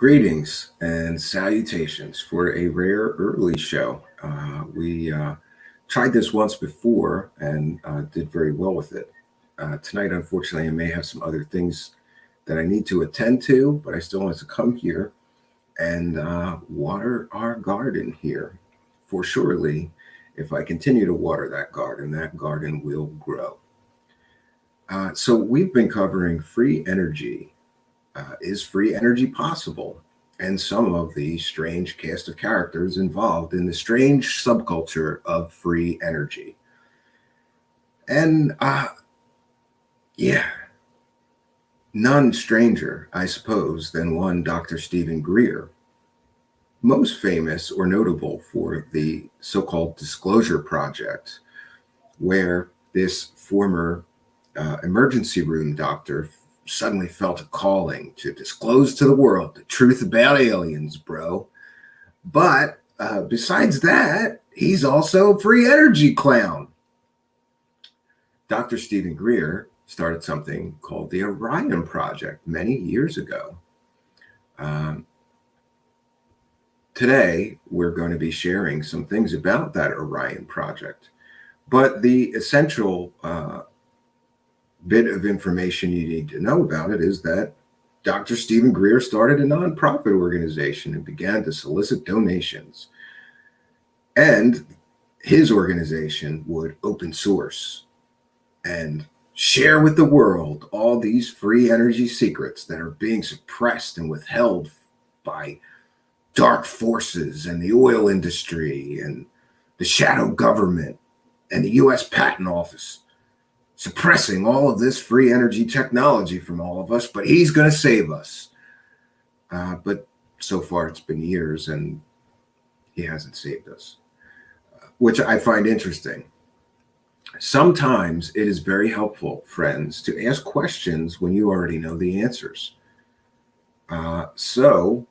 Greetings and salutations for a rare early show. We tried this once before and did very well with it. Tonight, unfortunately, I may have some other things that I need to attend to, but I still want to come here and water our garden here. For surely, if I continue to water that garden will grow. So we've been covering free energy. Is free energy possible? And some of the strange cast of characters involved in the strange subculture of free energy. And yeah, none stranger, I suppose, than one Dr. Stephen Greer, most famous or notable for the so-called Disclosure Project, where this former emergency room doctor suddenly felt a calling to disclose to the world the truth about aliens, bro. But besides that, he's also a free energy clown. Dr. Stephen Greer started something called the Orion Project many years ago. Today, we're going to be sharing some things about that Orion Project. But the essential bit of information you need to know about it is that Dr. Stephen Greer started a nonprofit organization and began to solicit donations. And his organization would open source and share with the world all these free energy secrets that are being suppressed and withheld by dark forces and the oil industry and the shadow government and the U.S. Patent Office, suppressing all of this free energy technology from all of us, but he's going to save us. But so far it's been years and he hasn't saved us, which I find interesting. Sometimes it is very helpful, friends, to ask questions when you already know the answers. So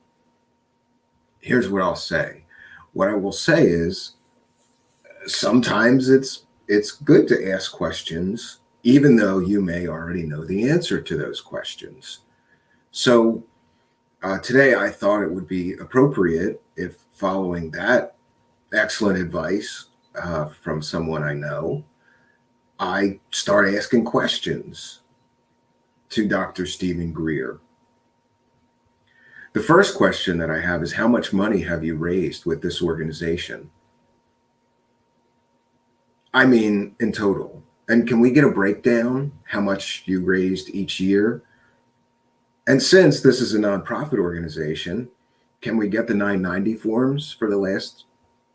here's what I'll say. What I will say is sometimes it's good to ask questions, even though you may already know the answer to those questions. So today I thought it would be appropriate, if following that excellent advice from someone I know, I start asking questions to Dr. Stephen Greer. The first question that I have is, how much money have you raised with this organization? I mean, in total. And can we get a breakdown how much you raised each year? And since this is a nonprofit organization, can we get the 990 forms for the last,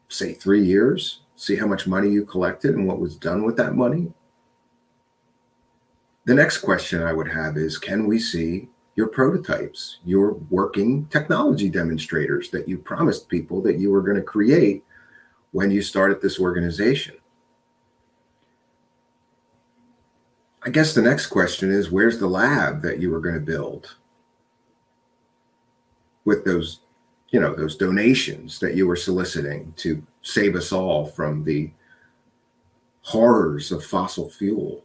say, 3 years? See how much money you collected and what was done with that money? The next question I would have is, can we see your prototypes, your working technology demonstrators that you promised people that you were going to create when you started this organization? I guess the next question is, where's the lab that you were going to build with those, those donations that you were soliciting to save us all from the horrors of fossil fuel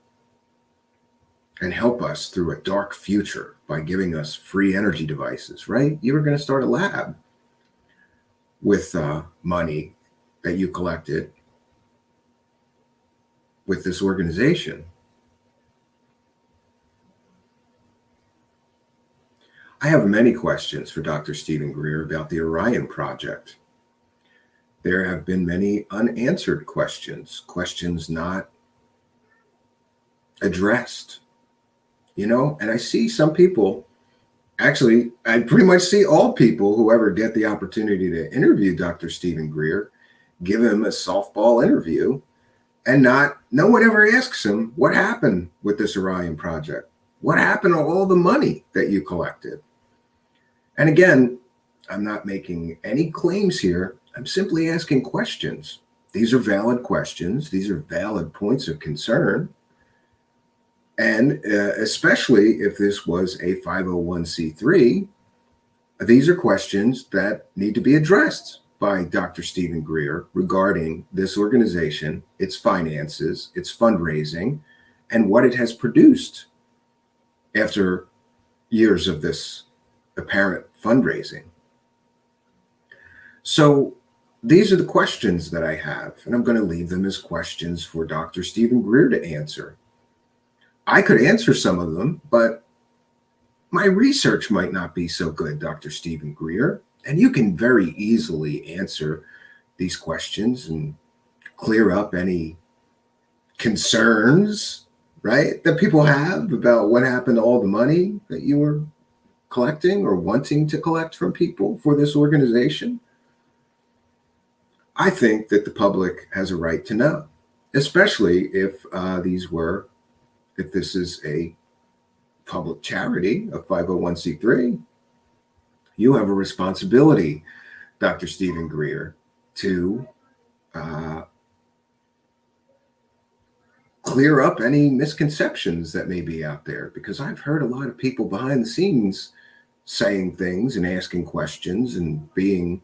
and help us through a dark future by giving us free energy devices, right? You were going to start a lab with money that you collected with this organization. I have many questions for Dr. Stephen Greer about the Orion Project. There have been many unanswered questions not addressed, and I see some people, actually, I pretty much see all people who ever get the opportunity to interview Dr. Stephen Greer, give him a softball interview, and no one ever asks him, what happened with this Orion Project? What happened to all the money that you collected? And again, I'm not making any claims here. I'm simply asking questions. These are valid questions. These are valid points of concern. And especially if this was a 501c3, these are questions that need to be addressed by Dr. Stephen Greer regarding this organization, its finances, its fundraising, and what it has produced after years of this apparent fundraising. So these are the questions that I have, and I'm going to leave them as questions for Dr. Stephen Greer to answer. I could answer some of them, but my research might not be so good, Dr. Stephen Greer, and you can very easily answer these questions and clear up any concerns, right, that people have about what happened to all the money that you were collecting or wanting to collect from people for this organization. I think that the public has a right to know, especially if if this is a public charity, a 501c3. You have a responsibility, Dr. Stephen Greer, to clear up any misconceptions that may be out there, because I've heard a lot of people behind the scenes saying things and asking questions and being,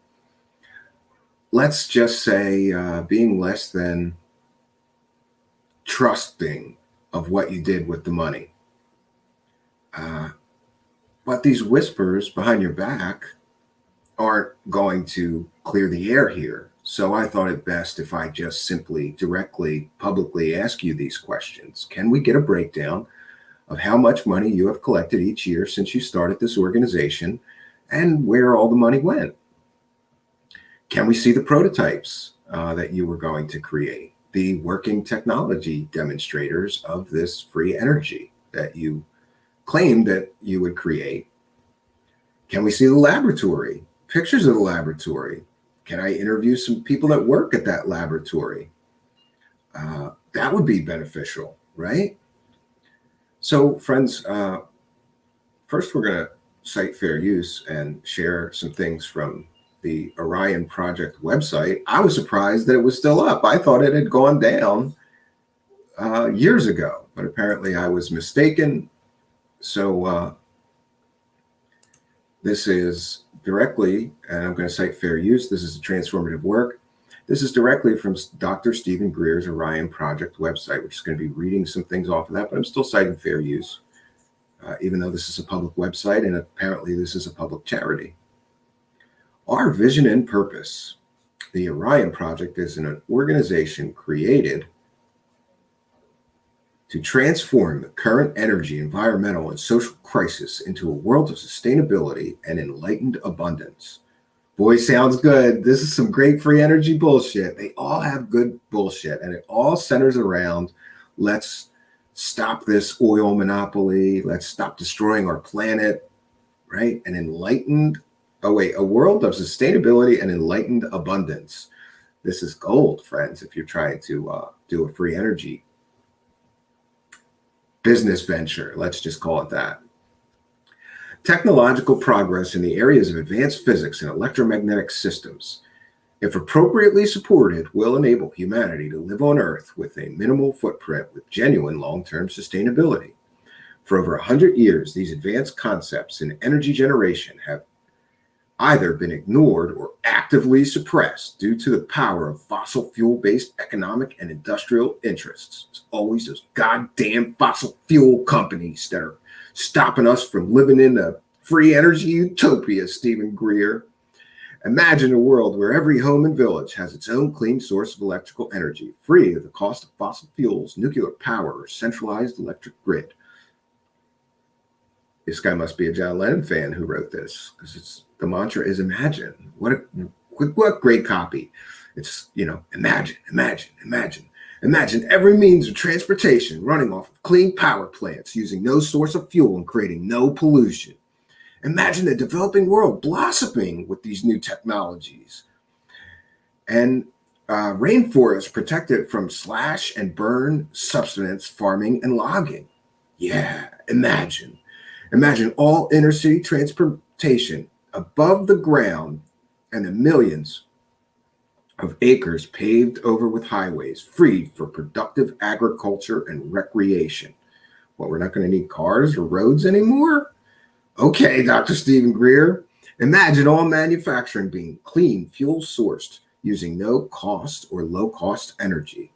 let's just say, being less than trusting of what you did with the money. But these whispers behind your back aren't going to clear the air here. So I thought it best if I just simply, directly, publicly ask you these questions. Can we get a breakdown of how much money you have collected each year since you started this organization and where all the money went? Can we see the prototypes that you were going to create, the working technology demonstrators of this free energy that you claimed that you would create? Can we see the laboratory, pictures of the laboratory? Can I interview some people that work at that laboratory? That would be beneficial, right? So, friends, first we're going to cite fair use and share some things from the Orion Project website. I was surprised that it was still up. I thought it had gone down years ago, but apparently I was mistaken. So this is directly, and I'm going to cite fair use. This is a transformative work. This is directly from Dr. Stephen Greer's Orion Project website, which is going to be reading some things off of that, but I'm still citing fair use, even though this is a public website and apparently this is a public charity. Our vision and purpose. The Orion Project is an organization created to transform the current energy, environmental, and social crisis into a world of sustainability and enlightened abundance. Boy, sounds good. This is some great free energy bullshit. They all have good bullshit, and it all centers around, let's stop this oil monopoly. Let's stop destroying our planet, right? An enlightened, a world of sustainability and enlightened abundance. This is gold, friends, if you're trying to do a free energy business venture. Let's just call it that. Technological progress in the areas of advanced physics and electromagnetic systems, if appropriately supported, will enable humanity to live on Earth with a minimal footprint with genuine long-term sustainability. For over 100 years, these advanced concepts in energy generation have either been ignored or actively suppressed due to the power of fossil fuel-based economic and industrial interests. It's always those goddamn fossil fuel companies that are stopping us from living in a free energy utopia, Stephen Greer. Imagine a world where every home and village has its own clean source of electrical energy, free of the cost of fossil fuels, nuclear power, or centralized electric grid. This guy must be a John Lennon fan who wrote this, because the mantra is imagine. What great copy. It's, imagine, imagine, imagine. Imagine every means of transportation running off of clean power plants using no source of fuel and creating no pollution. Imagine the developing world blossoming with these new technologies. And rainforests protected from slash and burn subsistence farming and logging. Yeah, imagine. Imagine all inner city transportation above the ground and the millions of acres paved over with highways, freed for productive agriculture and recreation. What, we're not going to need cars or roads anymore? Okay, Dr. Stephen Greer. Imagine all manufacturing being clean, fuel sourced, using no cost or low cost energy.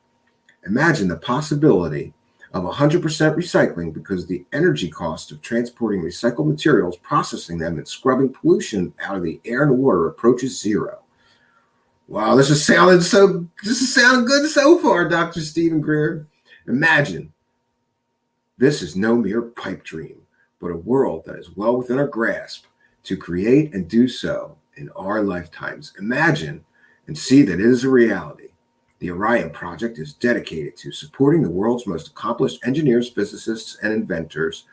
Imagine the possibility of 100% recycling because the energy cost of transporting recycled materials, processing them, and scrubbing pollution out of the air and water approaches zero. Wow, this is sounding good so far, Dr. Stephen Greer. Imagine this is no mere pipe dream, but a world that is well within our grasp to create and do so in our lifetimes. Imagine and see that it is a reality. The Orion project is dedicated to supporting the world's most accomplished engineers, physicists, and inventors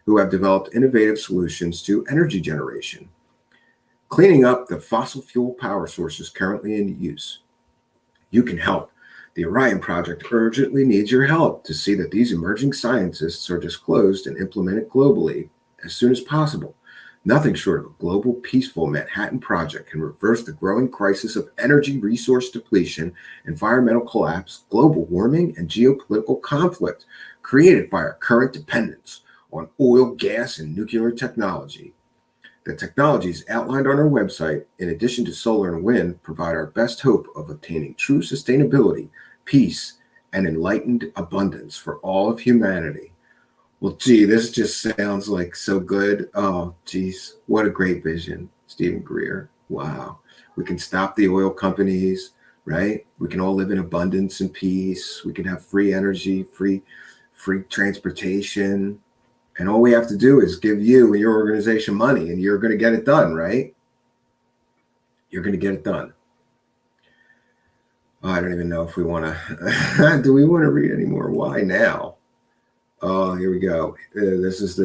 who have developed innovative solutions to energy generation, cleaning up the fossil fuel power sources currently in use. You can help. The Orion project urgently needs your help to see that these emerging scientists are disclosed and implemented globally as soon as possible. Nothing short of a global, peaceful Manhattan Project can reverse the growing crisis of energy resource depletion, environmental collapse, global warming, and geopolitical conflict created by our current dependence on oil, gas, and nuclear technology. The technologies outlined on our website, in addition to solar and wind, provide our best hope of obtaining true sustainability, peace, and enlightened abundance for all of humanity. Well, gee, this just sounds like so good. Oh, geez, what a great vision, Stephen Greer. Wow. We can stop the oil companies, right? We can all live in abundance and peace. We can have free energy, free transportation. And all we have to do is give you and your organization money, and you're going to get it done, right? You're going to get it done. Oh, I don't even know if we want to. Do we want to read any more? Why now? Oh, here we go. This is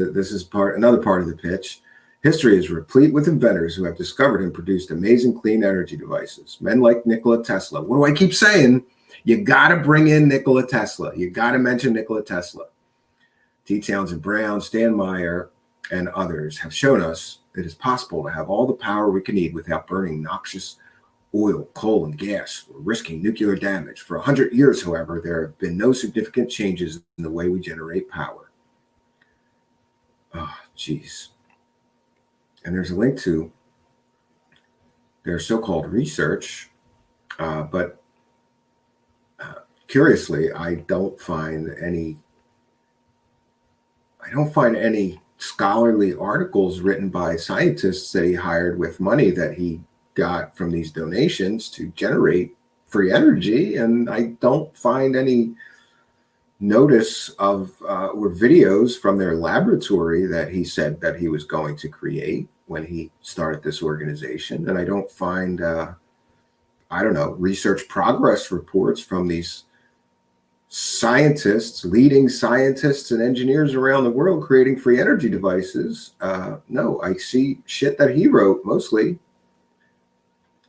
another part of the pitch. History is replete with inventors who have discovered and produced amazing clean energy devices. Men like Nikola Tesla. What do I keep saying? You got to bring in Nikola Tesla. You got to mention Nikola Tesla. T. Townsend Brown, Stan Meyer, and others have shown us it is possible to have all the power we can need without burning noxious oil, coal, and gas, or risking nuclear damage. For 100 years, however, there have been no significant changes in the way we generate power. Oh, geez. And there's a link to their so-called research, but curiously, I don't find any scholarly articles written by scientists that he hired with money that he got from these donations to generate free energy. And I don't find any notice of or videos from their laboratory that he said that he was going to create when he started this organization. And I don't find, research progress reports from these leading scientists and engineers around the world creating free energy devices. No, I see shit that he wrote mostly,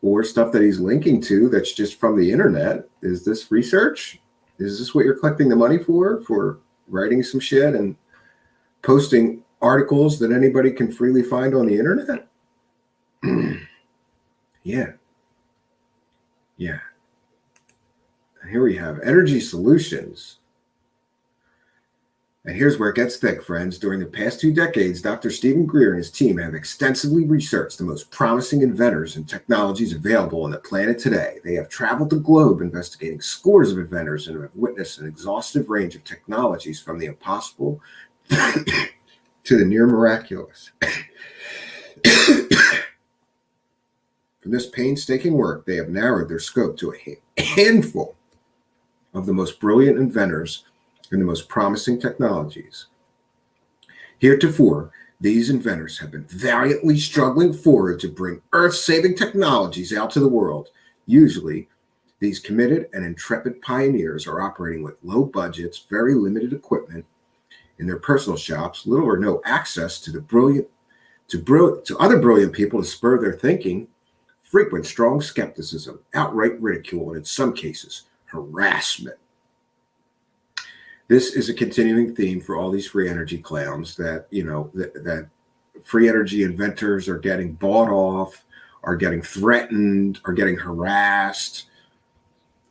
or stuff that he's linking to that's just from the internet. Is this research? Is this what you're collecting the money for writing some shit and posting articles that anybody can freely find on the internet? Yeah. Here we have energy solutions. And here's where it gets thick, friends. During the past 2 decades, Dr. Stephen Greer and his team have extensively researched the most promising inventors and technologies available on the planet today. They have traveled the globe investigating scores of inventors and have witnessed an exhaustive range of technologies from the impossible to the near miraculous. From this painstaking work, they have narrowed their scope to a handful of the most brilliant inventors and the most promising technologies. Heretofore, these inventors have been valiantly struggling forward to bring earth-saving technologies out to the world. Usually, these committed and intrepid pioneers are operating with low budgets, very limited equipment in their personal shops, little or no access to other brilliant people to spur their thinking, frequent strong skepticism, outright ridicule, and in some cases, harassment. This is a continuing theme for all these free energy clowns that free energy inventors are getting bought off, are getting threatened, are getting harassed.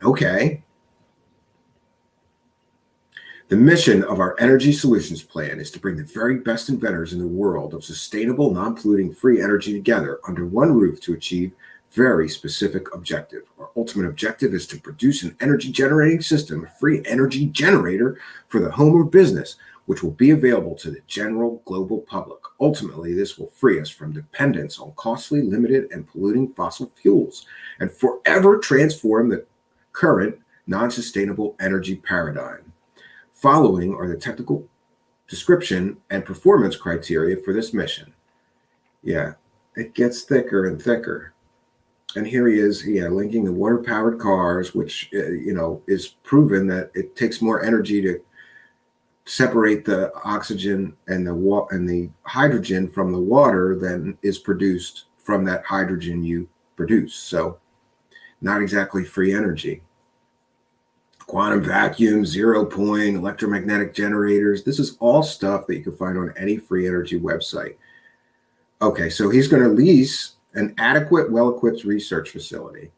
Okay. The mission of our Energy Solutions Plan is to bring the very best inventors in the world of sustainable, non-polluting free energy together under one roof to achieve very specific objective. Our ultimate objective is to produce an energy generating system, a free energy generator for the home or business, which will be available to the general global public. Ultimately, this will free us from dependence on costly, limited, and polluting fossil fuels and forever transform the current non-sustainable energy paradigm. Following are the technical description and performance criteria for this mission. Yeah, it gets thicker and thicker. And here he is, linking the water-powered cars, which, is proven that it takes more energy to separate the oxygen and the hydrogen from the water than is produced from that hydrogen you produce. So not exactly free energy. Quantum vacuum, 0 point, electromagnetic generators. This is all stuff that you can find on any free energy website. Okay, so he's going to lease an adequate, well-equipped research facility.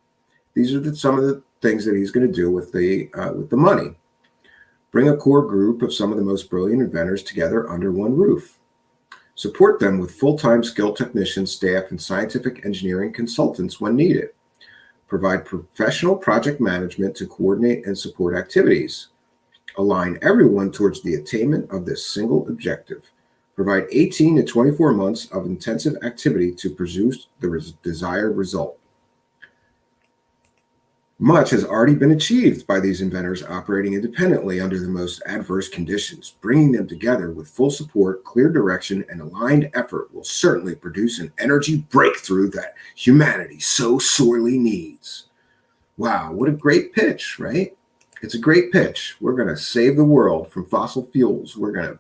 These are some of the things that he's going to do with the money. Bring a core group of some of the most brilliant inventors together under one roof. Support them with full-time skilled technicians, staff, and scientific engineering consultants when needed. Provide professional project management to coordinate and support activities. Align everyone towards the attainment of this single objective. Provide 18 to 24 months of intensive activity to produce the desired result. Much has already been achieved by these inventors operating independently under the most adverse conditions. Bringing them together with full support, clear direction, and aligned effort will certainly produce an energy breakthrough that humanity so sorely needs. Wow, what a great pitch, right? It's a great pitch. We're going to save the world from fossil fuels. We're going to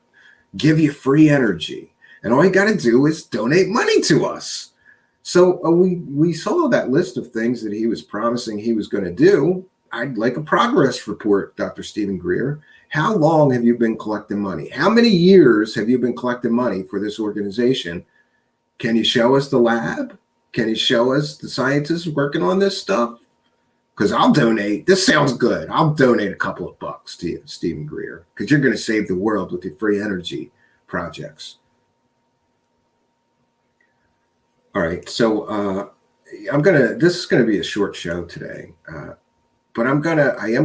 give you free energy. And all you got to do is donate money to us. So we saw that list of things that he was promising he was going to do. I'd like a progress report, Dr. Stephen Greer. How long have you been collecting money? How many years have you been collecting money for this organization? Can you show us the lab? Can you show us the scientists working on this stuff? Because I'll donate. This sounds good. I'll donate a couple of bucks to you, Stephen Greer, because you're going to save the world with your free energy projects. All right, so this is gonna be a short show today, but I am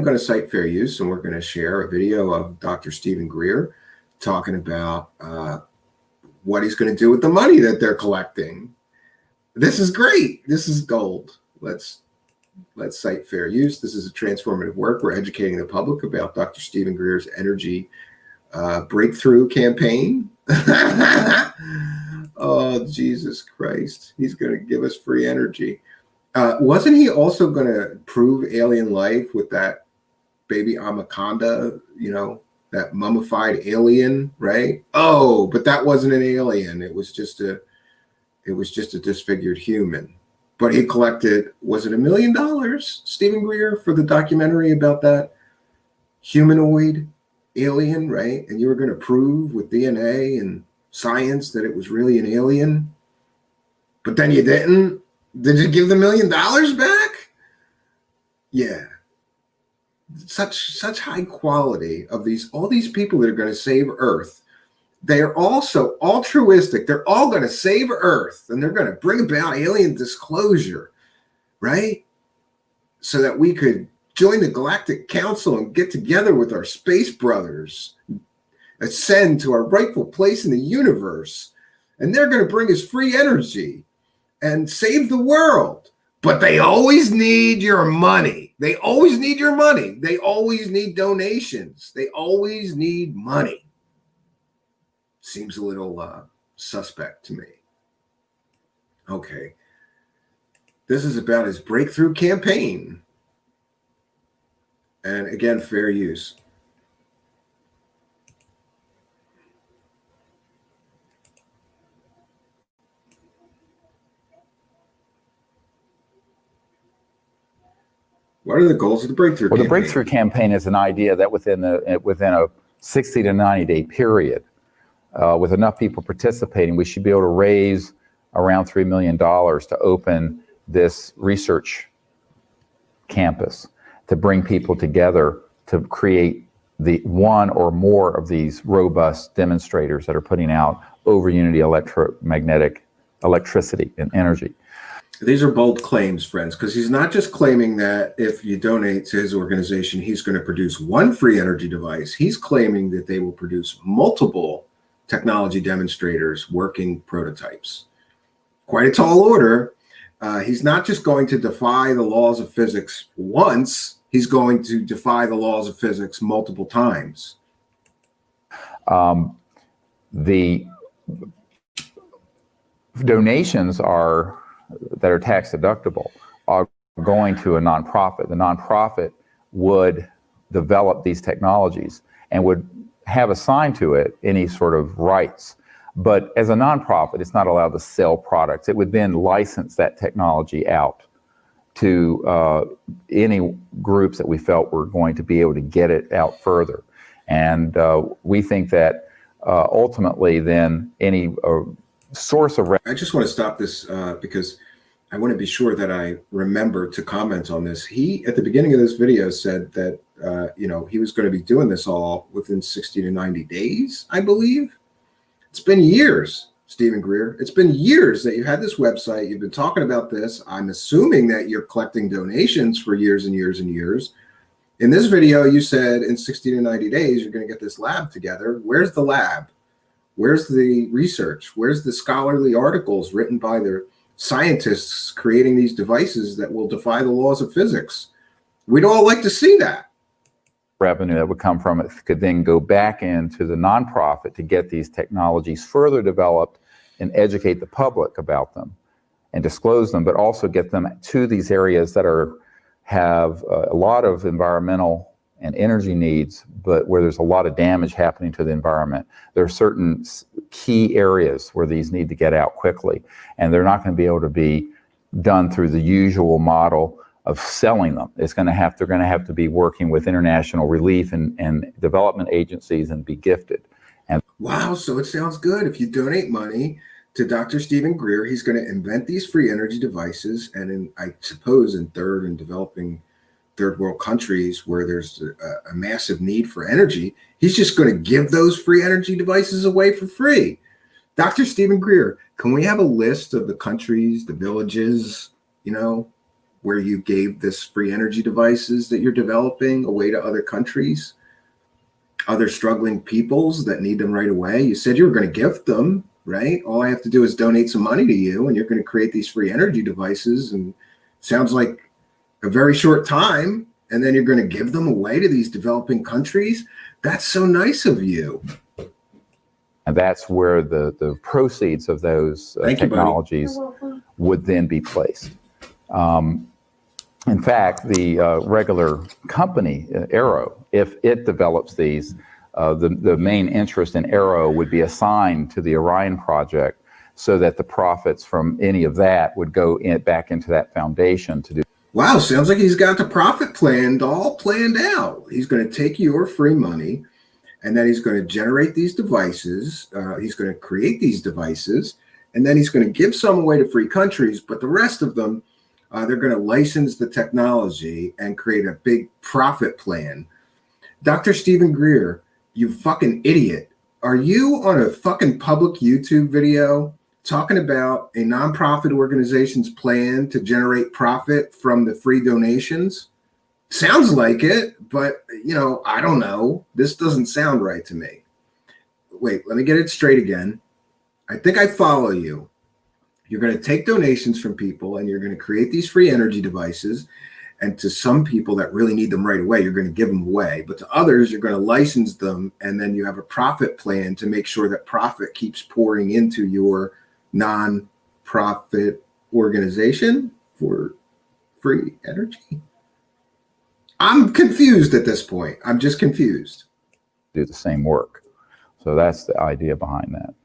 gonna cite fair use, and we're gonna share a video of Dr. Stephen Greer talking about what he's gonna do with the money that they're collecting. This is great. This is gold. Let's cite fair use. This is a transformative work. We're educating the public about Dr. Stephen Greer's energy breakthrough campaign. Oh, Jesus Christ. He's going to give us free energy. Wasn't he also going to prove alien life with that baby Amaconda, that mummified alien, right? Oh, but that wasn't an alien. It was just a disfigured human. But he collected, was it $1 million, Stephen Greer, for the documentary about that humanoid alien, right? And you were going to prove with DNA and science that it was really an alien, but then you didn't. Did you give the $1 million back? Yeah, such high quality of all these people that are going to save Earth. They are also altruistic. They're all going to save Earth, and they're going to bring about alien disclosure, right? So that we could join the Galactic Council and get together with our space brothers, ascend to our rightful place in the universe, and they're going to bring us free energy and save the world. But they always need your money. They always need your money. They always need donations. They always need money. Seems a little suspect to me. Okay. This is about his breakthrough campaign. And again, fair use. What are the goals of the breakthrough campaign? Well, the breakthrough campaign is an idea that within a 60 to 90-day period, with enough people participating, we should be able to raise around $3 million to open this research campus, to bring people together to create the one or more of these robust demonstrators that are putting out over unity electromagnetic electricity and energy. These are bold claims, friends, because he's not just claiming that if you donate to his organization, he's going to produce one free energy device. He's claiming that they will produce multiple technology demonstrators working prototypes. Quite a tall order. He's not just going to defy the laws of physics once, he's going to defy the laws of physics multiple times. The donations that are tax deductible are going to a nonprofit. The nonprofit would develop these technologies and would have assigned to it any sort of rights. But as a nonprofit, it's not allowed to sell products. It would then license that technology out to any groups that we felt were going to be able to get it out further. And we think that ultimately then any source of... I just want to stop this because I want to be sure that I remember to comment on this. He, at the beginning of this video, said that, he was going to be doing this all within 60 to 90 days, I believe. It's been years, Stephen Greer. It's been years that you've had this website. You've been talking about this. I'm assuming that you're collecting donations for years and years and years. In this video, you said in 60 to 90 days, you're going to get this lab together. Where's the lab? Where's the research? Where's the scholarly articles written by the scientists creating these devices that will defy the laws of physics? We'd all like to see that. Revenue that would come from it could then go back into the nonprofit to get these technologies further developed and educate the public about them and disclose them, but also get them to these areas that have a lot of environmental and energy needs, but where there's a lot of damage happening to the environment. There are certain key areas where these need to get out quickly, and they're not going to be able to be done through the usual model of selling them. They're going to have to be working with international relief and development agencies and be gifted. And wow, so it sounds good. If you donate money to Dr. Stephen Greer, he's going to invent these free energy devices, and I suppose in third world countries where there's a massive need for energy, he's just going to give those free energy devices away for free. Dr. Stephen Greer, can we have a list of the countries, the villages, where you gave this free energy devices that you're developing away to other countries, other struggling peoples that need them right away? You said you were going to gift them, right? All I have to do is donate some money to you, and you're going to create these free energy devices. And sounds like a very short time, and then you're going to give them away to these developing countries. That's so nice of you. And that's where the proceeds of those technologies would then be placed. In fact, the regular company, Arrow, if it develops these, the main interest in Arrow would be assigned to the Orion project, so that the profits from any of that would go back into that foundation to do. Wow, sounds like he's got the profit plan all planned out. He's going to take your free money, and then he's going to generate these devices. He's going to create these devices, and then he's going to give some away to free countries, but the rest of them, they're going to license the technology and create a big profit plan. Dr. Stephen Greer, you fucking idiot. Are you on a fucking public YouTube video talking about a nonprofit organization's plan to generate profit from the free donations? Sounds like it, but I don't know. This doesn't sound right to me. Wait, let me get it straight again. I think I follow you. You're going to take donations from people, and you're going to create these free energy devices. And to some people that really need them right away, you're going to give them away. But to others, you're going to license them. And then you have a profit plan to make sure that profit keeps pouring into your non-profit organization for free energy. I'm confused at this point. I'm just confused. Do the same work. So that's the idea behind that.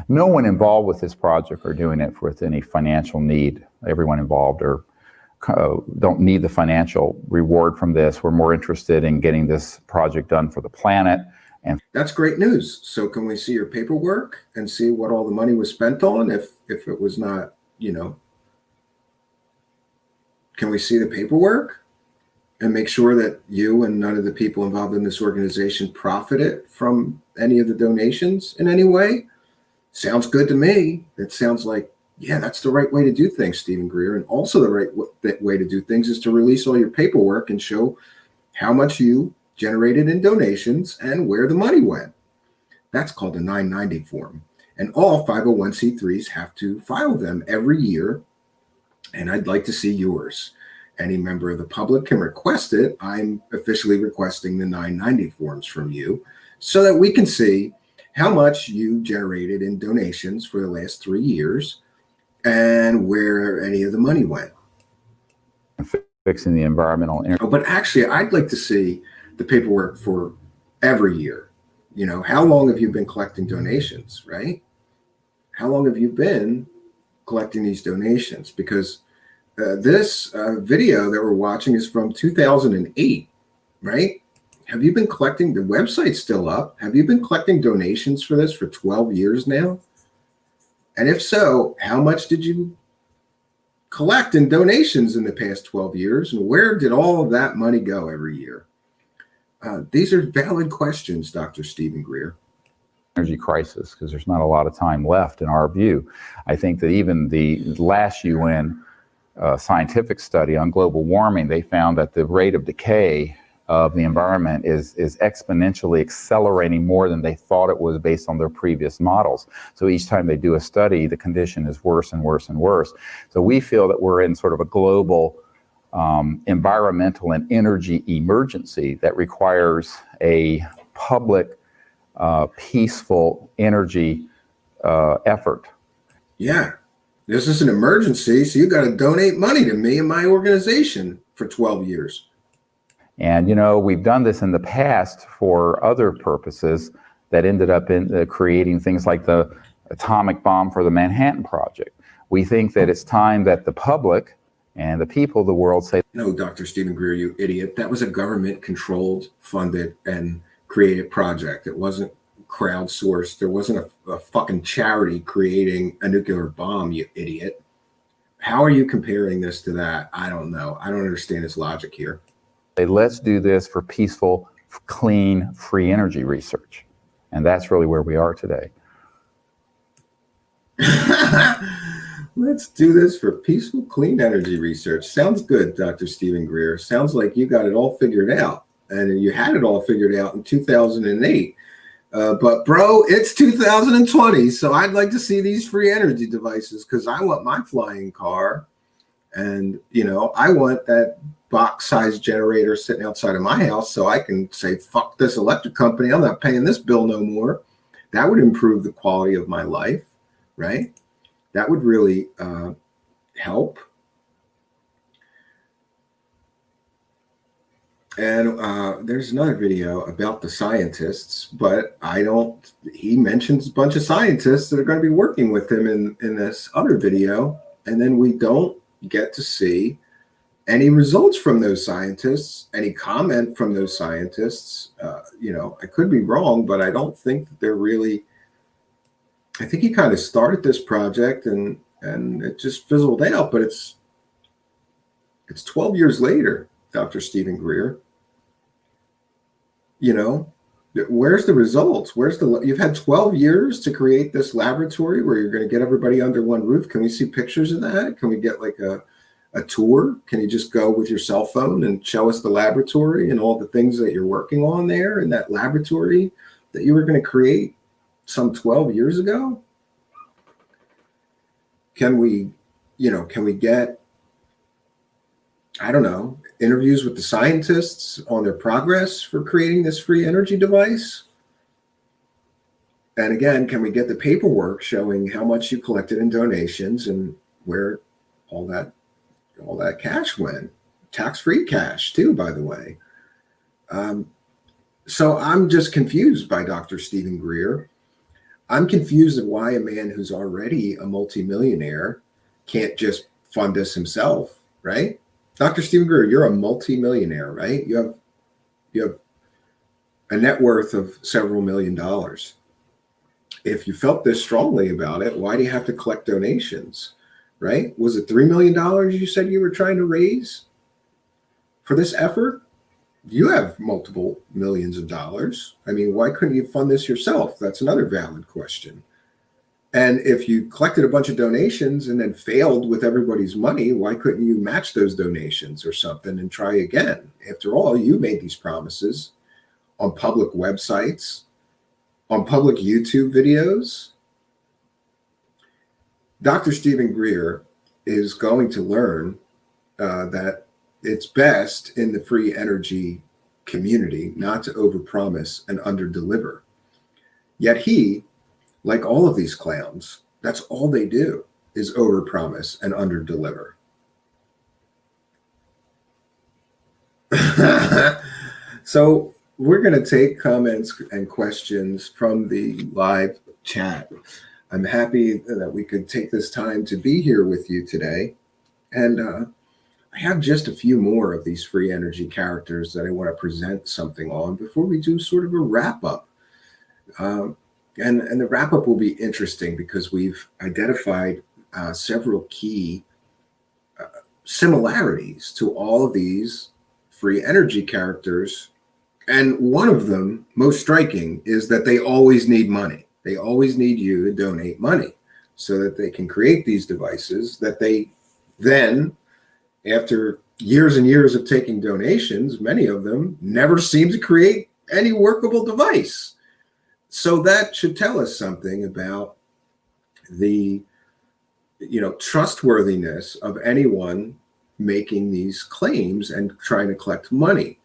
No one involved with this project are doing it with any financial need. Everyone involved don't need the financial reward from this. We're more interested in getting this project done for the planet. And that's great news. So can we see your paperwork and see what all the money was spent on? If it was not, can we see the paperwork and make sure that you and none of the people involved in this organization profited from any of the donations in any way? Sounds good to me. It sounds like Yeah, that's the right way to do things, Stephen Greer. And also the right way to do things is to release all your paperwork and show how much you generated in donations and where the money went. That's called a 990 form. And all 501c3s have to file them every year. And I'd like to see yours. Any member of the public can request it. I'm officially requesting the 990 forms from you so that we can see how much you generated in donations for the last 3 years and where any of the money went. Fixing the environmental. Oh, but actually, I'd like to see the paperwork for every year. You know, how long have you been collecting donations, right? How long have you been collecting these donations? Because this video that we're watching is from 2008, right? Have you been collecting? The website's still up. Have you been collecting donations for this for 12 years now? And if so, how much did you collect in donations in the past 12 years? And where did all of that money go every year? These are valid questions, Dr. Stephen Greer. Energy crisis, because there's not a lot of time left in our view. I think that even the last UN scientific study on global warming, they found that the rate of decay of the environment is exponentially accelerating more than they thought it was based on their previous models. So each time they do a study, the condition is worse and worse and worse. So we feel that we're in sort of a global environmental and energy emergency that requires a public, peaceful energy effort. Yeah, this is an emergency, so you got to donate money to me and my organization for 12 years. And, you know, we've done this in the past for other purposes that ended up in creating things like the atomic bomb for the Manhattan Project. We think that it's time that the public and the people of the world say, no, Dr. Stephen Greer, you idiot. That was a government-controlled, funded, and created project. It wasn't crowdsourced. There wasn't a fucking charity creating a nuclear bomb, you idiot. How are you comparing this to that? I don't know. I don't understand his logic here. Let's do this for peaceful, clean, free energy research. And that's really where we are today. Let's do this for peaceful, clean energy research. Sounds good, Dr. Stephen Greer. Sounds like you got it all figured out. And you had it all figured out in 2008. But, bro, it's 2020. So I'd like to see these free energy devices because I want my flying car. And, you know, I want that box-sized generator sitting outside of my house so I can say, fuck this electric company. I'm not paying this bill no more. That would improve the quality of my life, right? That would really help. And there's another video about the scientists, but he mentions a bunch of scientists that are going to be working with him in this other video. And then we don't get to see any results from those scientists, any comment from those scientists. You know, I could be wrong, but I don't think that they're really, I think he kind of started this project and it just fizzled out, but it's 12 years later, Dr. Stephen Greer. You know, where's the results? You've had 12 years to create this laboratory where you're going to get everybody under one roof. Can we see pictures of that? Can we get like a tour? Can you just go with your cell phone and show us the laboratory and all the things that you're working on there in that laboratory that you were going to create some 12 years ago? Can we get, I don't know, interviews with the scientists on their progress for creating this free energy device? And again, can we get the paperwork showing how much you collected in donations and where all that cash went? Tax-free cash too, by the way. So I'm just confused by Dr. Stephen Greer. I'm confused at why a man who's already a multimillionaire can't just fund this himself, right? Dr. Stephen Greer, you're a multimillionaire, right? You have a net worth of several $1 million. If you felt this strongly about it, why do you have to collect donations, right? Was it $3 million you said you were trying to raise for this effort? You have multiple millions of dollars. I mean, why couldn't you fund this yourself? That's another valid question. And if you collected a bunch of donations and then failed with everybody's money, why couldn't you match those donations or something and try again? After all, you made these promises on public websites, on public YouTube videos. Dr. Stephen Greer is going to learn that it's best in the free energy community not to overpromise and underdeliver. Yet he, like all of these clowns, that's all they do is overpromise and underdeliver. So we're going to take comments and questions from the live chat. I'm happy that we could take this time to be here with you today. And I have just a few more of these free energy characters that I want to present something on before we do sort of a wrap up. And the wrap up will be interesting because we've identified several key similarities to all of these free energy characters. And one of them, most striking, is that they always need money. They always need you to donate money so that they can create these devices that they then, after years and years of taking donations, many of them never seem to create any workable device. So that should tell us something about the trustworthiness of anyone making these claims and trying to collect money.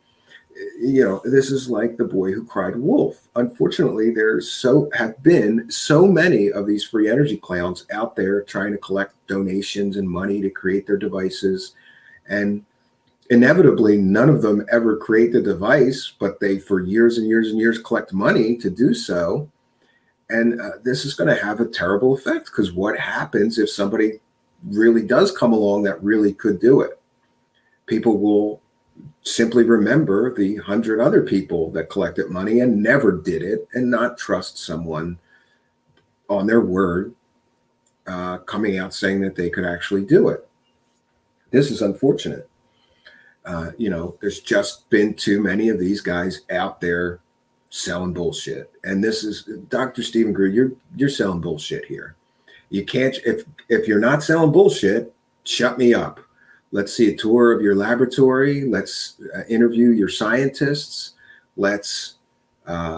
This is like the boy who cried wolf. Unfortunately, have been so many of these free energy clowns out there trying to collect donations and money to create their devices. And inevitably, none of them ever create the device, but they, for years and years and years, collect money to do so. And this is going to have a terrible effect, because what happens if somebody really does come along that really could do it? People will simply remember the 100 other people that collected money and never did it, and not trust someone on their word coming out saying that they could actually do it. This is unfortunate. There's just been too many of these guys out there selling bullshit. And this is Dr. Stephen Greer, you're selling bullshit here. You can't, if you're not selling bullshit, shut me up. Let's see a tour of your laboratory. Let's interview your scientists. Let's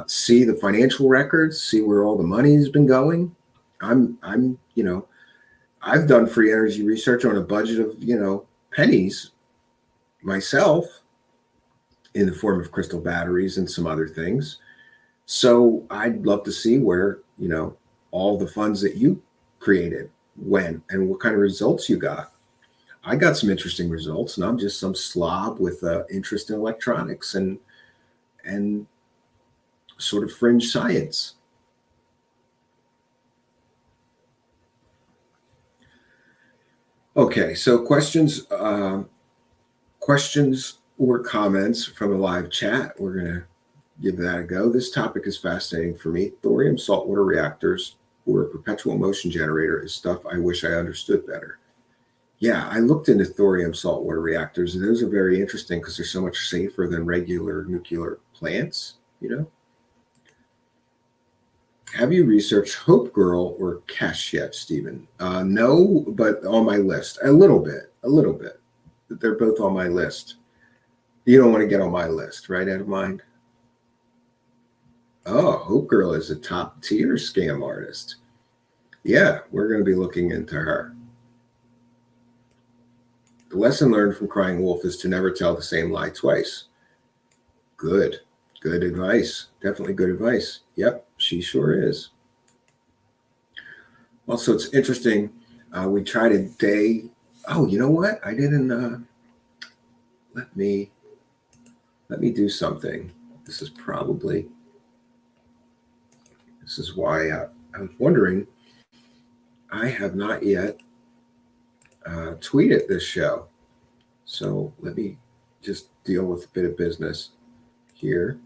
see the financial records, see where all the money's been going. I've done free energy research on a budget of, pennies myself, in the form of crystal batteries and some other things. So I'd love to see where, all the funds that you created went and what kind of results you got. I got some interesting results, and I'm just some slob with interest in electronics and sort of fringe science. Okay, so questions or comments from the live chat. We're going to give that a go. This topic is fascinating for me. Thorium saltwater reactors or a perpetual motion generator is stuff I wish I understood better. Yeah, I looked into thorium saltwater reactors, and those are very interesting because they're so much safer than regular nuclear plants, Have you researched Hope Girl or Cash yet, Stephen? No, but on my list. A little bit. They're both on my list. You don't want to get on my list, right, out of mind? Oh, Hope Girl is a top tier scam artist. Yeah, we're going to be looking into her. The lesson learned from crying wolf is to never tell the same lie twice. Good advice. Definitely good advice. Yep, she sure is. Also, it's interesting. We tried a day. Oh, you know what? I didn't. Let me do something. This is why I was wondering. I have not yet tweeted this show. So let me just deal with a bit of business here.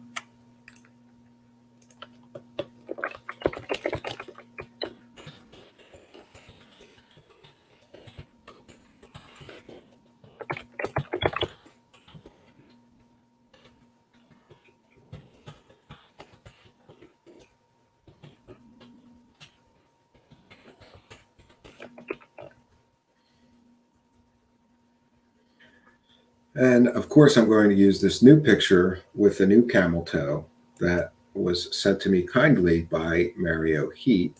And of course, I'm going to use this new picture with a new camel toe that was sent to me kindly by Mario Heat.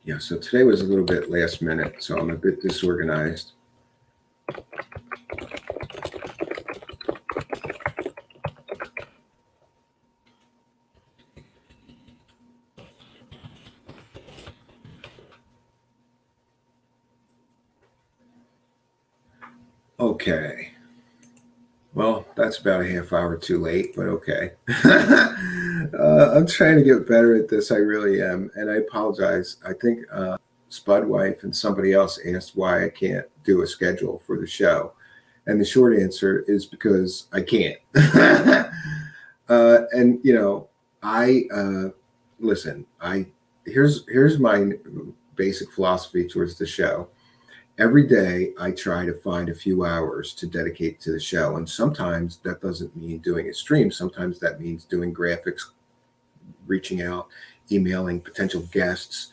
Yeah, so today was a little bit last minute, so I'm a bit disorganized. Okay. Well, that's about a half hour too late, but okay. I'm trying to get better at this. I really am. And I apologize. I think Spud Wife and somebody else asked why I can't do a schedule for the show. And the short answer is because I can't. And, you know, I listen, here's my basic philosophy towards the show. Every day I try to find a few hours to dedicate to the show. And sometimes that doesn't mean doing a stream. Sometimes that means doing graphics, reaching out, emailing potential guests,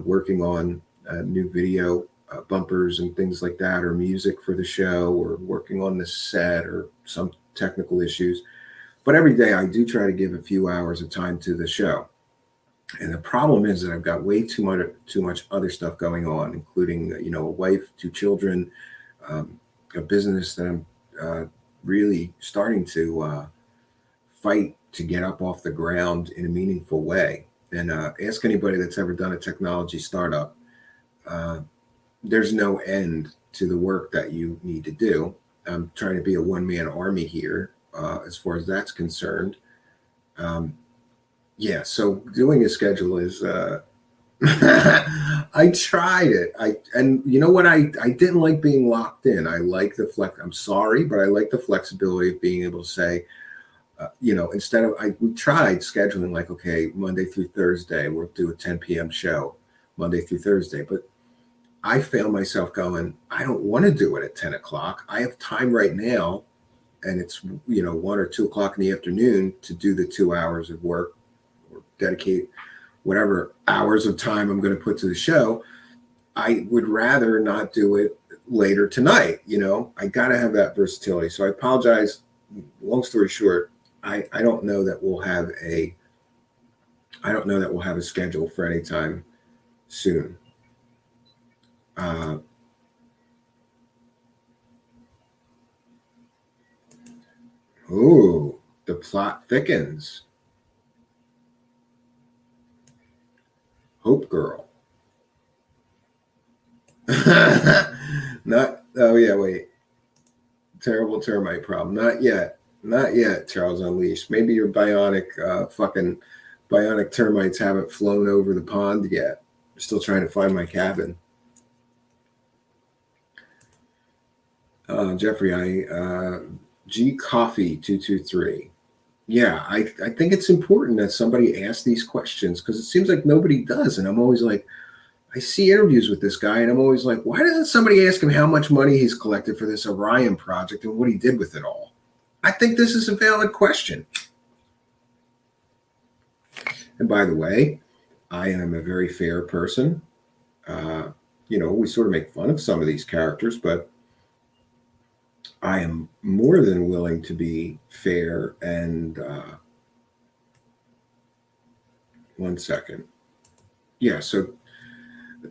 working on new video bumpers and things like that, or music for the show, or working on the set or some technical issues. But every day I do try to give a few hours of time to the show. And the problem is that I've got way too much other stuff going on, including a wife, two children, a business that I'm really starting to fight to get up off the ground in a meaningful way. And ask anybody that's ever done a technology startup. There's no end to the work that you need to do. I'm trying to be a one-man army here, as far as that's concerned. Um, yeah, so doing a schedule is I tried it. And you know what? I didn't like being locked in. I like the flex. I'm sorry, but I like the flexibility of being able to say, instead of we tried scheduling like, okay, Monday through Thursday we'll do a 10 p.m. show, Monday through Thursday. But I found myself going, I don't want to do it at 10 o'clock. I have time right now, and it's 1 or 2 o'clock in the afternoon to do the 2 hours of work or dedicate whatever hours of time I'm going to put to the show. I would rather not do it later tonight. I got to have that versatility. So I apologize. Long story short, I don't know that we'll have a schedule for any time soon. The plot thickens. Hope Girl. Not. Oh yeah. Wait. Terrible termite problem. Not yet. Not yet. Charles Unleashed. Maybe your bionic termites haven't flown over the pond yet. I'm still trying to find my cabin. Jeffrey, G Coffee 223. Yeah, I think it's important that somebody asks these questions, because it seems like nobody does. And I'm always like, I see interviews with this guy and I'm always like, why doesn't somebody ask him how much money he's collected for this Orion project and what he did with it all? I think this is a valid question. And by the way, I am a very fair person. We sort of make fun of some of these characters, but I am more than willing to be fair. And 1 second. Yeah, so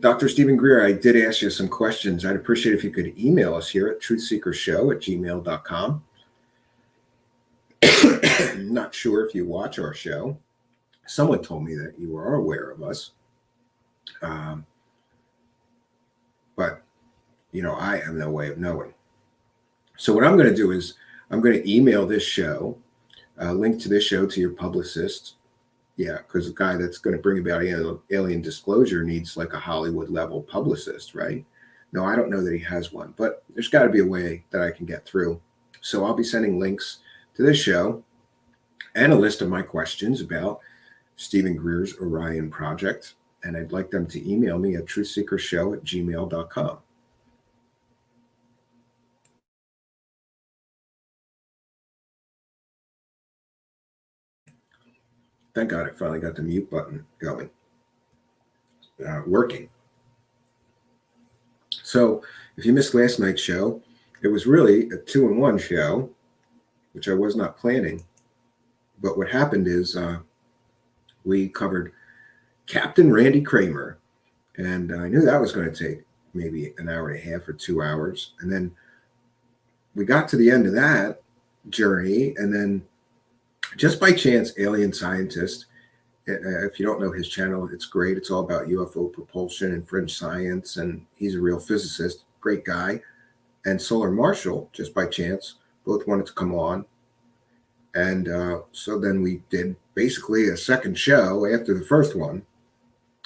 Dr. Stephen Greer, I did ask you some questions. I'd appreciate if you could email us here at truthseekershow@gmail.com. I'm not sure if you watch our show. Someone told me that you are aware of us. But, I have no way of knowing. So what I'm going to do is I'm going to email this show, link to this show to your publicist. Yeah, because the guy that's going to bring about alien disclosure needs like a Hollywood level publicist, right? No, I don't know that he has one, but there's got to be a way that I can get through. So I'll be sending links to this show and a list of my questions about Stephen Greer's Orion project. And I'd like them to email me at truthseekershow@gmail.com. Thank God I finally got the mute button going, working. So if you missed last night's show, it was really a 2-in-1 show, which I was not planning. But what happened is we covered Captain Randy Kramer, and I knew that was going to take maybe an hour and a half or 2 hours. And then we got to the end of that journey, and then just by chance, Alien Scientist, if you don't know his channel, it's great. It's all about UFO propulsion and fringe science, and he's a real physicist, great guy. And Solar Marshall, just by chance, both wanted to come on. And so then we did basically a second show after the first one.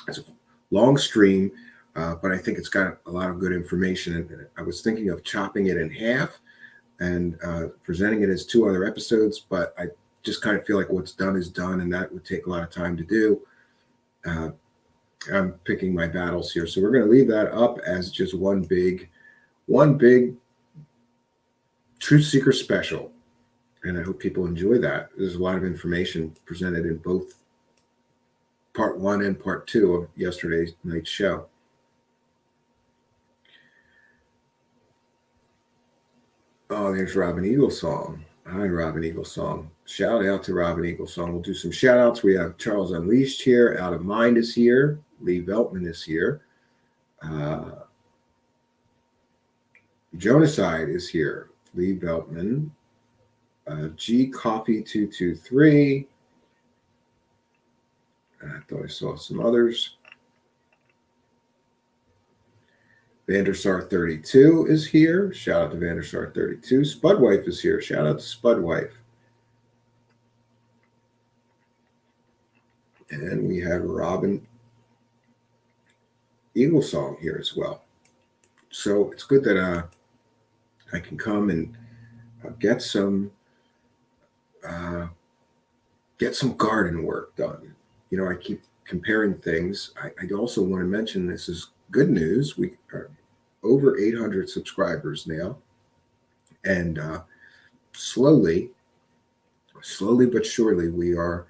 It's a long stream, but I think it's got a lot of good information in it. I was thinking of chopping it in half and presenting it as 2 other episodes, but I just kind of feel like what's done is done, and that would take a lot of time to do. I'm picking my battles here. So we're going to leave that up as just one big Truth Seeker special. And I hope people enjoy that. There's a lot of information presented in both part 1 and part 2 of yesterday's night's show. Oh, there's Robin Eaglesong. Hi, Robin Eaglesong. Shout out to Robin Eaglesong. We'll do some shout outs. We have Charles Unleashed here. Out of Mind is here. Lee Veltman is here. Jonaside is here. Lee Veltman. G Coffee 223. I thought I saw some others. Vandersar 32 is here. Shout out to Vandersar 32. Spudwife is here. Shout out to Spudwife. And we have Robin Eaglesong here as well. So it's good that I can come and get some garden work done. You know, I keep comparing things. I also want to mention this is good news. We are over 800 subscribers now, and slowly but surely we are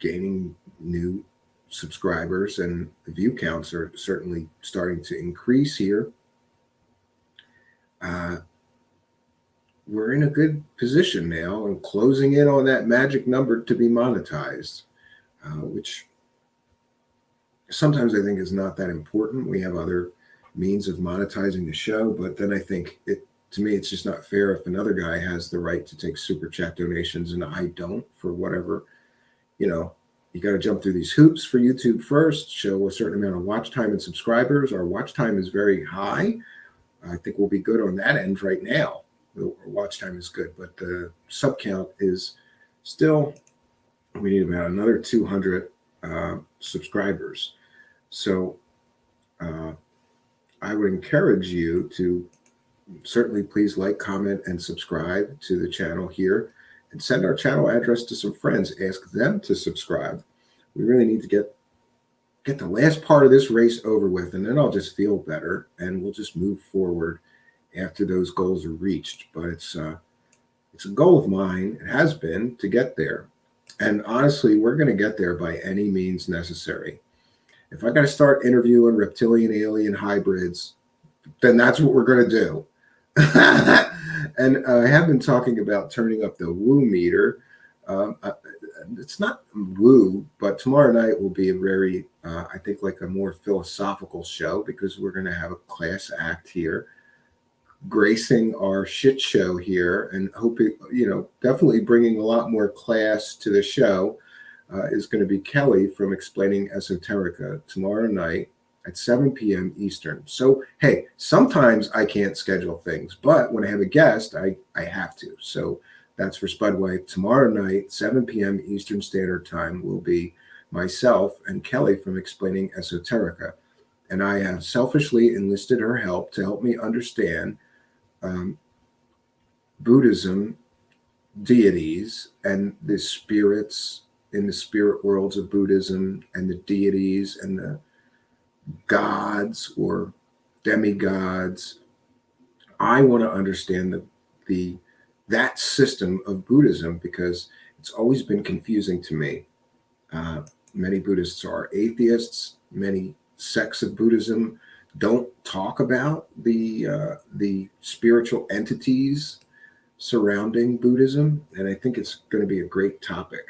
gaining new subscribers, and the view counts are certainly starting to increase here. We're in a good position now and closing in on that magic number to be monetized, which sometimes I think is not that important. We have other means of monetizing the show, but then I think to me, it's just not fair if another guy has the right to take super chat donations and I don't, for whatever. You know, you got to jump through these hoops for YouTube first, show a certain amount of watch time and subscribers. Our watch time is very high. I think we'll be good on that end right now. Our watch time is good, but the sub count is still, we need about another 200 subscribers. So I would encourage you to certainly please like, comment, and subscribe to the channel here, and send our channel address to some friends. Ask them to subscribe. We really need to get the last part of this race over with, and then I'll just feel better, and we'll just move forward after those goals are reached. But it's a goal of mine. It has been to get there, and honestly, we're going to get there by any means necessary. If I got to start interviewing reptilian alien hybrids, then that's what we're going to do. And I have been talking about turning up the woo meter. It's not woo, but tomorrow night will be a very, I think, like a more philosophical show, because we're going to have a class act here gracing our shit show here, and hoping, you know, definitely bringing a lot more class to the show. Is going to be Kelly from Explaining Esoterica tomorrow night at 7 p.m. Eastern. So, hey, sometimes I can't schedule things, but when I have a guest, I have to. So that's for Spudwife. Tomorrow night, 7 p.m. Eastern Standard Time, will be myself and Kelly from Explaining Esoterica. And I have selfishly enlisted her help to help me understand Buddhism, deities, and the spirits in the spirit worlds of Buddhism, and the deities and the gods or demigods. I want to understand that system of Buddhism, because It's always been confusing to me. Many Buddhists are atheists. Many sects of Buddhism don't talk about the spiritual entities surrounding Buddhism, and I think it's going to be a great topic.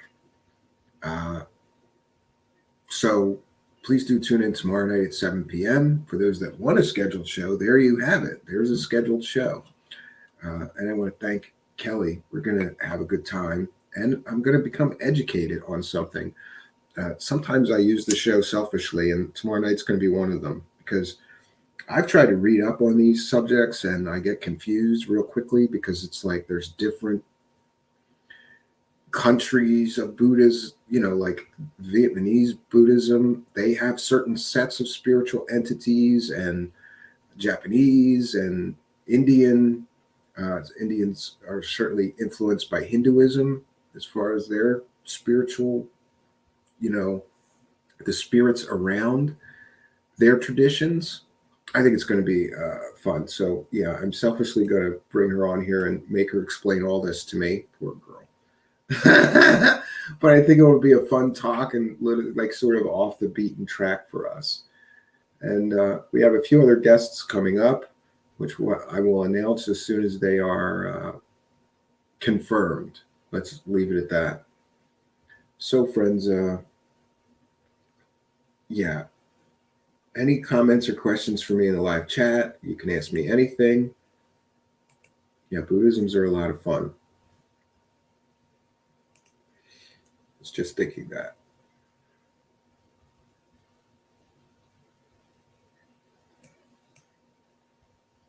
So please do tune in tomorrow night at 7 p.m. For those that want a scheduled show, there you have it. There's a scheduled show. And I want to thank Kelly. We're going to have a good time, and I'm going to become educated on something. Sometimes I use the show selfishly, and tomorrow night's going to be one of them, because I've tried to read up on these subjects and I get confused real quickly, because it's like there's different countries of Buddhism, like Vietnamese Buddhism, they have certain sets of spiritual entities, and Japanese and Indian. Indians are certainly influenced by Hinduism as far as their spiritual, the spirits around their traditions. I think it's going to be fun. So yeah, I'm selfishly going to bring her on here and make her explain all this to me. Poor girl. But I think it will be a fun talk and like sort of off the beaten track for us. And we have a few other guests coming up, which I will announce as soon as they are confirmed. Let's leave it at that. So friends, yeah. Any comments or questions for me in the live chat? You can ask me anything. Yeah, Buddhisms are a lot of fun. I was just thinking that.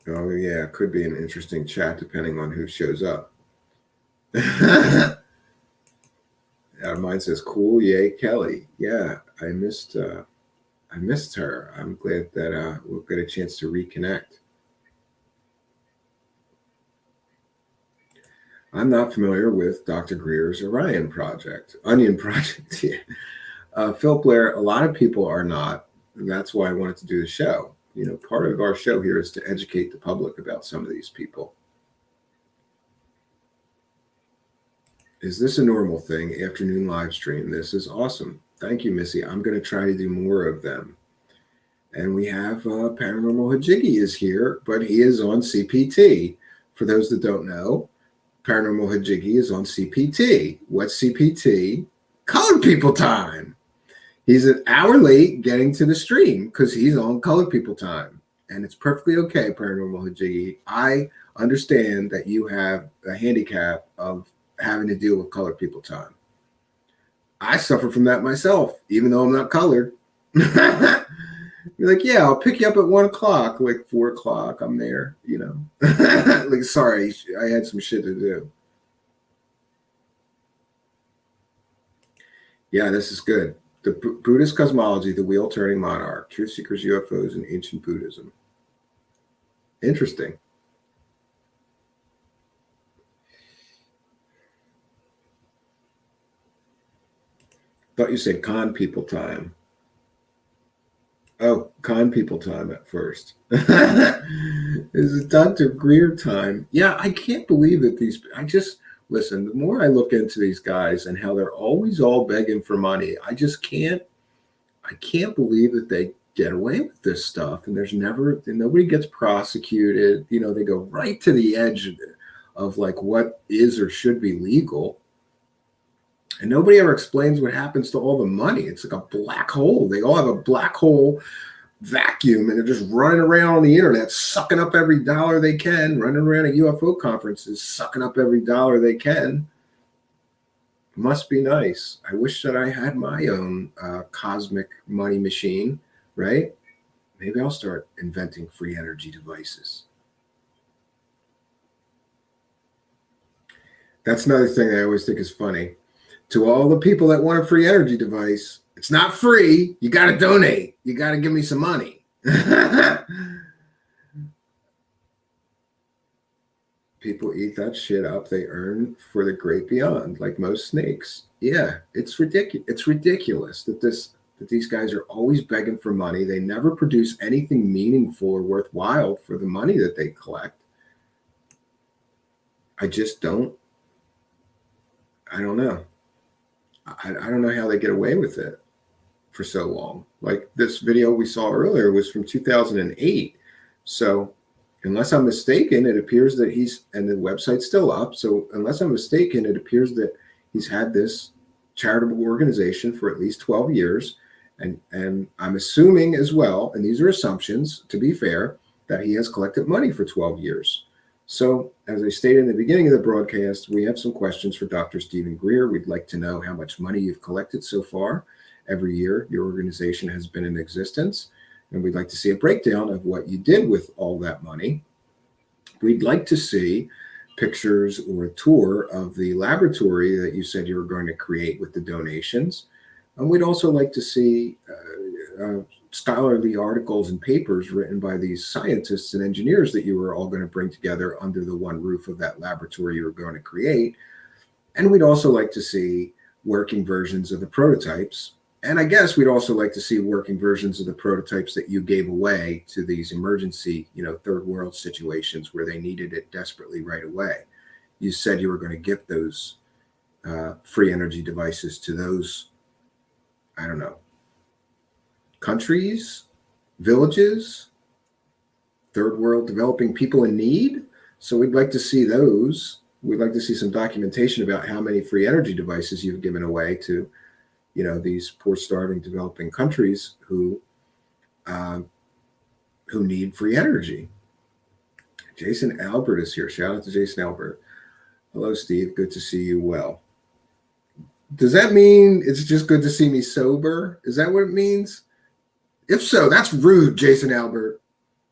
Oh yeah, could be an interesting chat depending on who shows up. Mine says, "Cool, yay, Kelly." Yeah, I missed her. I'm glad that we'll get a chance to reconnect. I'm not familiar with Dr. Greer's Onion Project. Yeah. Phil Blair, a lot of people are not. And that's why I wanted to do the show. Part of our show here is to educate the public about some of these people. Is this a normal thing? Afternoon live stream. This is awesome. Thank you, Missy. I'm going to try to do more of them. And we have Paranormal Hajigi is here, but he is on CPT. For those that don't know, Paranormal Hajigi is on CPT. What's CPT? Colored People Time. He's an hour late getting to the stream because he's on Colored People Time. And it's perfectly okay, Paranormal Hajigi. I understand that you have a handicap of having to deal with Colored People Time. I suffer from that myself, even though I'm not colored. You're like, yeah, I'll pick you up at 1 o'clock, like 4 o'clock. I'm there, like, sorry, I had some shit to do. Yeah, this is good. The Buddhist cosmology, the wheel turning monarch, Truthseekers, UFOs, and ancient Buddhism. Interesting. Thought you said con people time. Oh, con people time at first. This is Dr. Greer time. Yeah, I can't believe that listen, the more I look into these guys and how they're always all begging for money, I can't believe that they get away with this stuff. And nobody gets prosecuted. They go right to the edge of like what is or should be legal. And nobody ever explains what happens to all the money. It's like a black hole. They all have a black hole vacuum, and they're just running around on the internet, sucking up every dollar they can, running around at UFO conferences, sucking up every dollar they can. Must be nice. I wish that I had my own cosmic money machine, right? Maybe I'll start inventing free energy devices. That's another thing I always think is funny. To all the people that want a free energy device, it's not free. You got to donate. You got to give me some money. People eat that shit up they earn for the great beyond, like most snakes. Yeah, it's ridiculous. It's ridiculous that these guys are always begging for money. They never produce anything meaningful or worthwhile for the money that they collect. I don't know. I don't know how they get away with it for so long. Like this video we saw earlier was from 2008. So unless I'm mistaken, it appears that and the website's still up. So unless I'm mistaken, it appears that he's had this charitable organization for at least 12 years. And I'm assuming as well, and these are assumptions, to be fair, that he has collected money for 12 years. So, as I stated in the beginning of the broadcast, we have some questions for Dr. Stephen Greer. We'd like to know how much money you've collected so far every year your organization has been in existence. And we'd like to see a breakdown of what you did with all that money. We'd like to see pictures or a tour of the laboratory that you said you were going to create with the donations. And we'd also like to see scholarly articles and papers written by these scientists and engineers that you were all going to bring together under the one roof of that laboratory you were going to create. And we'd also like to see working versions of the prototypes. And I guess we'd also like to see working versions of the prototypes that you gave away to these emergency, third world situations where they needed it desperately right away. You said you were going to get those free energy devices to those, I don't know, countries, villages, third world developing people in need. So we'd like to see those. We'd like to see some documentation about how many free energy devices you've given away to, these poor, starving, developing countries who need free energy. Jason Albert is here. Shout out to Jason Albert. Hello, Steve. Good to see you well. Does that mean it's just good to see me sober? Is that what it means? If so, that's rude, Jason Albert.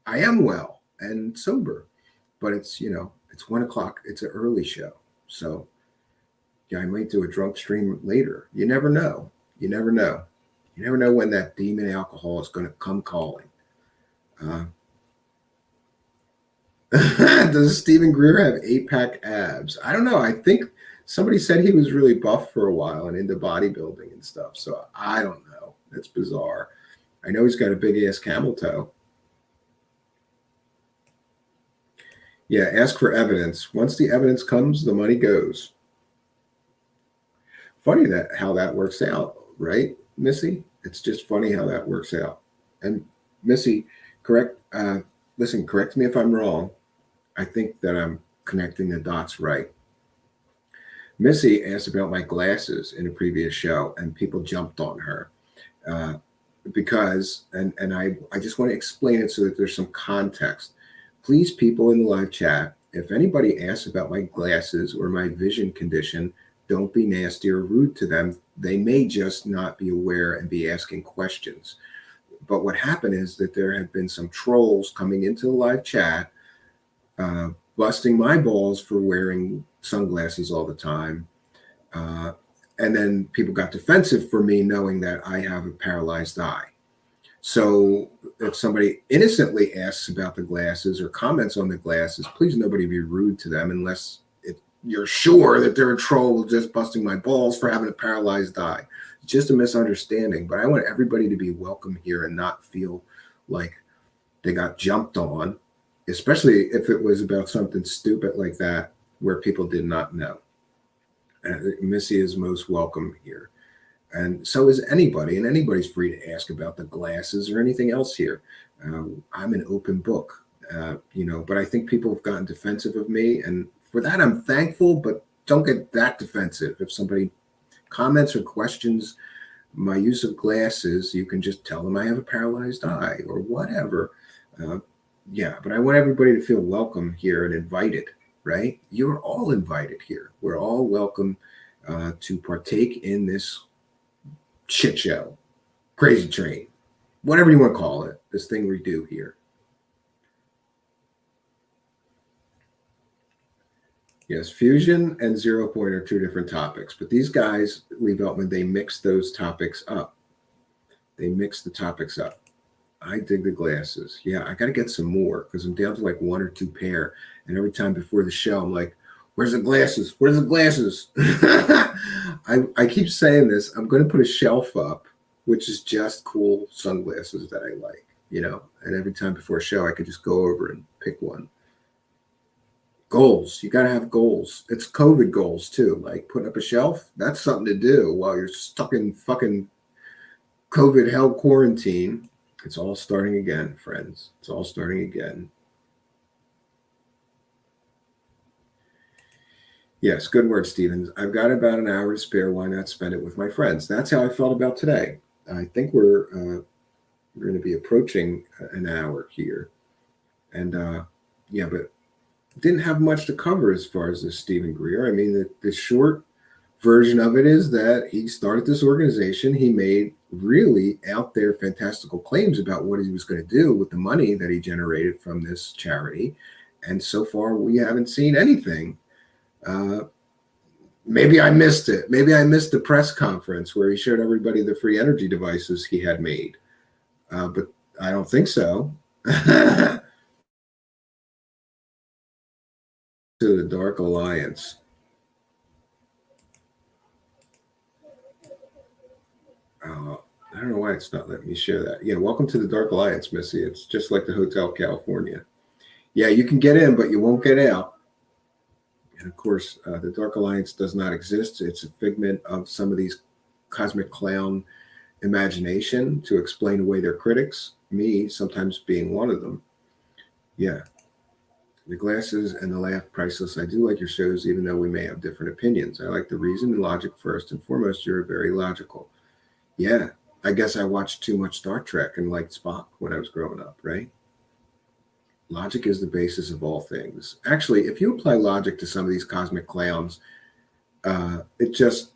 I am well and sober, but it's 1 o'clock. It's an early show. So yeah, I might do a drunk stream later. You never know. You never know. You never know when that demon alcohol is going to come calling. Does Stephen Greer have 8-pack abs? I don't know. I think somebody said he was really buff for a while and into bodybuilding and stuff. So I don't know. That's bizarre. I know he's got a big ass camel toe. Yeah, ask for evidence. Once the evidence comes, the money goes. Funny how that works out, right, Missy? It's just funny how that works out. And Missy, correct me if I'm wrong. I think that I'm connecting the dots right. Missy asked about my glasses in a previous show, and people jumped on her because, and I just want to explain it so that there's some context. Please, people in the live chat, if anybody asks about my glasses or my vision condition, don't be nasty or rude to them. They may just not be aware and be asking questions. But what happened is that there have been some trolls coming into the live chat, busting my balls for wearing sunglasses all the time. And then people got defensive for me knowing that I have a paralyzed eye. So if somebody innocently asks about the glasses or comments on the glasses, please nobody be rude to them unless you're sure that they're a troll just busting my balls for having a paralyzed eye. It's just a misunderstanding. But I want everybody to be welcome here and not feel like they got jumped on, especially if it was about something stupid like that where people did not know. Missy is most welcome here. And so is anybody, and anybody's free to ask about the glasses or anything else here. I'm an open book, but I think people have gotten defensive of me, and for that I'm thankful, but don't get that defensive. If somebody comments or questions my use of glasses, you can just tell them I have a paralyzed eye or whatever. But I want everybody to feel welcome here and invited, right? You're all invited here. We're all welcome to partake in this shit show, crazy train, whatever you want to call it, this thing we do here. Yes, fusion and 0 point are two different topics, but these guys, Lee Veltman, they mix those topics up. They mix the topics up. I dig the glasses. Yeah, I got to get some more because I'm down to like 1 or 2 pair. And every time before the show, I'm like, where's the glasses? Where's the glasses? I keep saying this. I'm going to put a shelf up, which is just cool sunglasses that I like, and every time before a show, I could just go over and pick one. Goals. You got to have goals. It's COVID goals too. Like putting up a shelf. That's something to do while you're stuck in fucking COVID hell quarantine. It's all starting again, friends. It's all starting again. Yes, good word, Stevens. I've got about an hour to spare. Why not spend it with my friends? That's how I felt about today. I think we're going to be approaching an hour here. And yeah, but didn't have much to cover as far as this Stephen Greer. I mean, the short version of it is that he started this organization. He made really out there fantastical claims about what he was going to do with the money that he generated from this charity. And so far, we haven't seen anything. Maybe I missed it. Maybe I missed the press conference where he showed everybody the free energy devices he had made. But I don't think so. To the Dark Alliance. I don't know why it's not letting me share that. Yeah, welcome to the Dark Alliance, Missy. It's just like the Hotel California. Yeah, you can get in, but you won't get out. And of course, the Dark Alliance does not exist. It's a figment of some of these cosmic clown imagination to explain away their critics, me sometimes being one of them. Yeah. The glasses and the laugh, priceless. I do like your shows, even though we may have different opinions. I like the reason and logic first and foremost. You're very logical. Yeah. I guess I watched too much Star Trek and liked Spock when I was growing up, right? Logic is the basis of all things. Actually, if you apply logic to some of these cosmic clowns, it just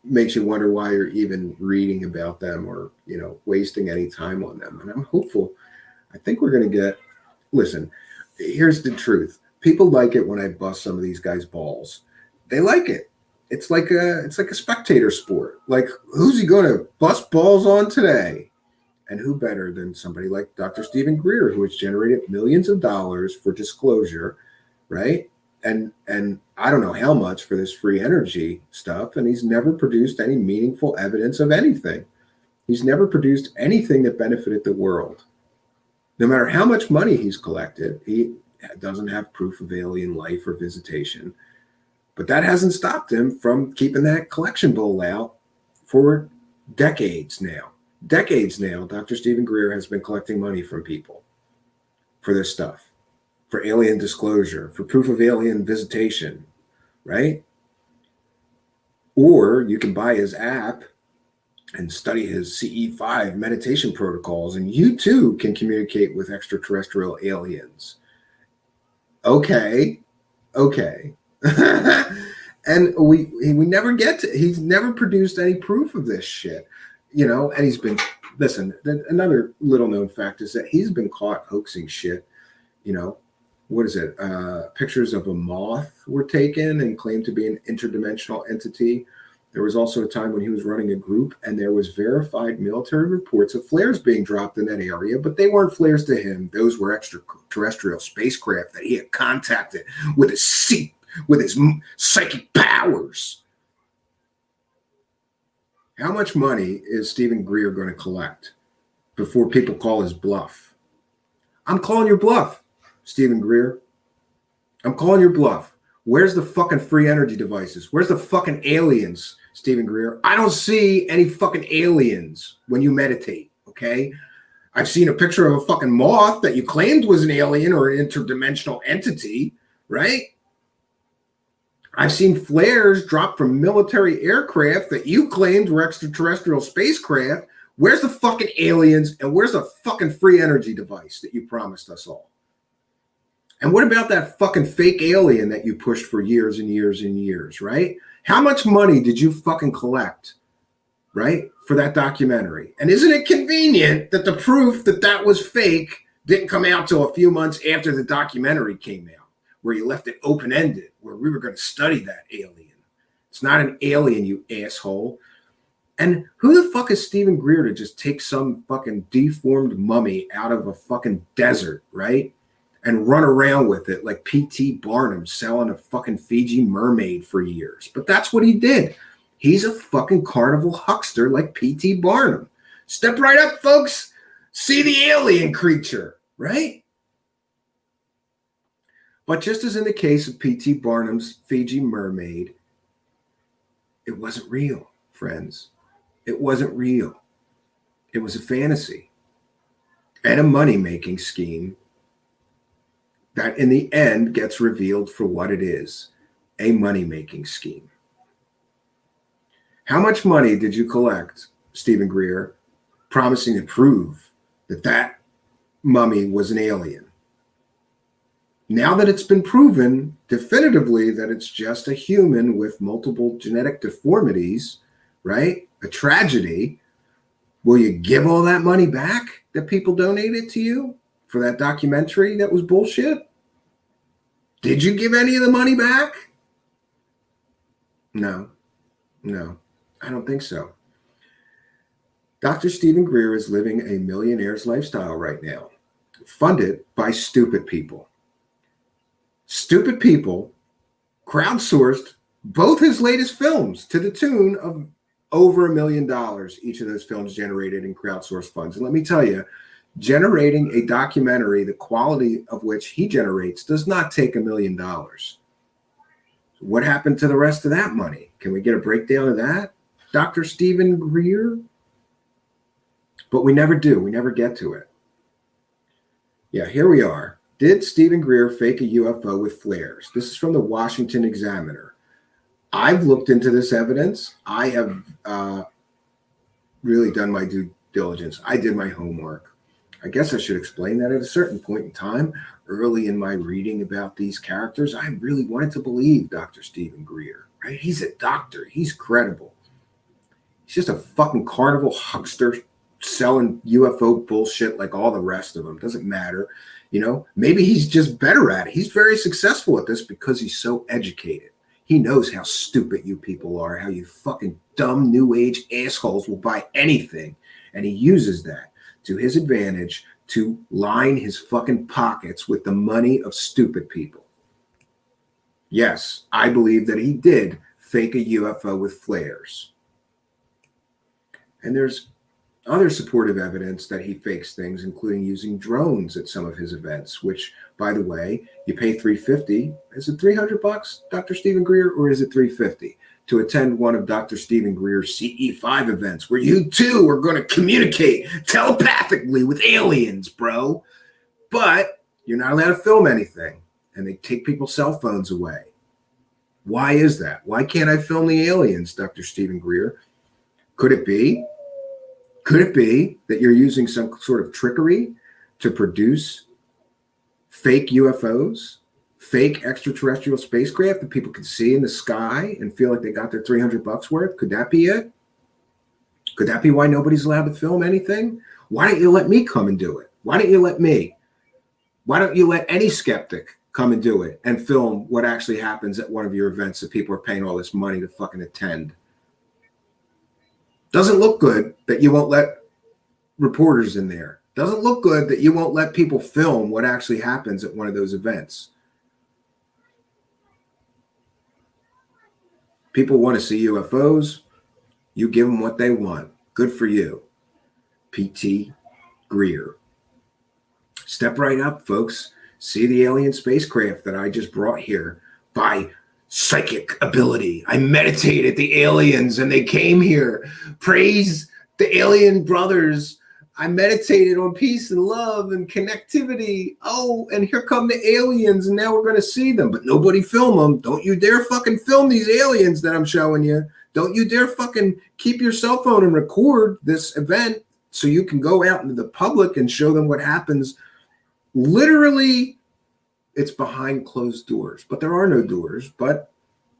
makes you wonder why you're even reading about them or, wasting any time on them. And I'm hopeful. I think we're going to get, listen, here's the truth. People like it when I bust some of these guys' balls. They like it. It's like a spectator sport. Like, who's he going to bust balls on today? And who better than somebody like Dr. Stephen Greer, who has generated millions of dollars for disclosure, right? And I don't know how much for this free energy stuff. And he's never produced any meaningful evidence of anything. He's never produced anything that benefited the world. No matter how much money he's collected, he doesn't have proof of alien life or visitation. But that hasn't stopped him from keeping that collection bowl out for decades now. Decades now, Dr. Stephen Greer has been collecting money from people for this stuff, for alien disclosure, for proof of alien visitation, right? Or you can buy his app and study his CE5 meditation protocols, and you too can communicate with extraterrestrial aliens. Okay. And we never get to, he's never produced any proof of this shit, and he's been, listen, another little known fact is that he's been caught hoaxing shit, what is it? Pictures of a moth were taken and claimed to be an interdimensional entity. There was also a time when he was running a group and there was verified military reports of flares being dropped in that area, but they weren't flares to him. Those were extraterrestrial spacecraft that he had contacted with his psychic powers. How much money is Stephen Greer going to collect before people call his bluff? I'm calling your bluff, Stephen Greer. I'm calling your bluff. Where's the fucking free energy devices? Where's the fucking aliens, Stephen Greer? I don't see any fucking aliens when you meditate, okay? I've seen a picture of a fucking moth that you claimed was an alien or an interdimensional entity, right? I've seen flares drop from military aircraft that you claimed were extraterrestrial spacecraft. Where's the fucking aliens and where's the fucking free energy device that you promised us all? And what about that fucking fake alien that you pushed for years and years and years, right? How much money did you fucking collect, right, for that documentary? And isn't it convenient that the proof that that was fake didn't come out till a few months after the documentary came out, where you left it open-ended, where we were going to study that alien? It's not an alien, you asshole. And who the fuck is Stephen Greer to just take some fucking deformed mummy out of a fucking desert, right? And run around with it like P.T. Barnum selling a fucking Fiji mermaid for years. But that's what he did. He's a fucking carnival huckster like P.T. Barnum. Step right up, folks. See the alien creature, right? But just as in the case of P.T. Barnum's Fiji mermaid, it wasn't real, friends. It wasn't real. It was a fantasy and a money-making scheme that in the end gets revealed for what it is, a money-making scheme. How much money did you collect, Stephen Greer, promising to prove that that mummy was an alien? Now that it's been proven definitively that it's just a human with multiple genetic deformities, right? A tragedy. Will you give all that money back that people donated to you for that documentary that was bullshit? Did you give any of the money back? No, I don't think so. Dr. Stephen Greer is living a millionaire's lifestyle right now, funded by stupid people. Stupid people crowdsourced both his latest films to the tune of over $1 million. Each of those films generated in crowdsourced funds. And let me tell you, generating a documentary, the quality of which he generates, does not take $1 million. What happened to the rest of that money? Can we get a breakdown of that, Dr. Stephen Greer? But we never do. We never get to it. Yeah, here we are. Did Stephen Greer fake a UFO with flares? This is from the Washington Examiner. I've looked into this evidence. I have really done my due diligence. I did my homework. I guess I should explain that at a certain point in time, early in my reading about these characters, I really wanted to believe Dr. Stephen Greer, right? He's a doctor. He's credible. He's just a fucking carnival huckster selling UFO bullshit like all the rest of them. Doesn't matter. You know, maybe he's just better at it. He's very successful at this because he's so educated. He knows how stupid you people are, how you fucking dumb new age assholes will buy anything. And he uses that to his advantage to line his fucking pockets with the money of stupid people. Yes, I believe that he did fake a UFO with flares. And there's other supportive evidence that he fakes things, including using drones at some of his events, which, by the way, you pay $350. Is it $300, Dr. Stephen Greer, or is it $350 to attend one of Dr. Stephen Greer's CE5 events where you too are going to communicate telepathically with aliens, bro? But you're not allowed to film anything, and they take people's cell phones away. Why is that? Why can't I film the aliens, Dr. Stephen Greer? Could it be? Could it be that you're using some sort of trickery to produce fake UFOs, fake extraterrestrial spacecraft that people can see in the sky and feel like they got their $300 worth? Could that be it? Could that be why nobody's allowed to film anything? Why don't you let me come and do it? Why don't you let me? Why don't you let any skeptic come and do it and film what actually happens at one of your events that people are paying all this money to fucking attend? Doesn't look good that you won't let reporters in there. Doesn't look good that you won't let people film what actually happens at one of those events. People want to see UFOs. You give them what they want. Good for you. P.T. Greer. Step right up, folks. See the alien spacecraft that I just brought here by psychic ability. I meditated the aliens and they came here. Praise the alien brothers. I meditated on peace and love and connectivity. Oh, and here come the aliens and now we're going to see them. But nobody film them. Don't you dare fucking film these aliens that I'm showing you. Don't you dare fucking keep your cell phone and record this event so you can go out into the public and show them what happens. Literally, it's behind closed doors, but there are no doors, but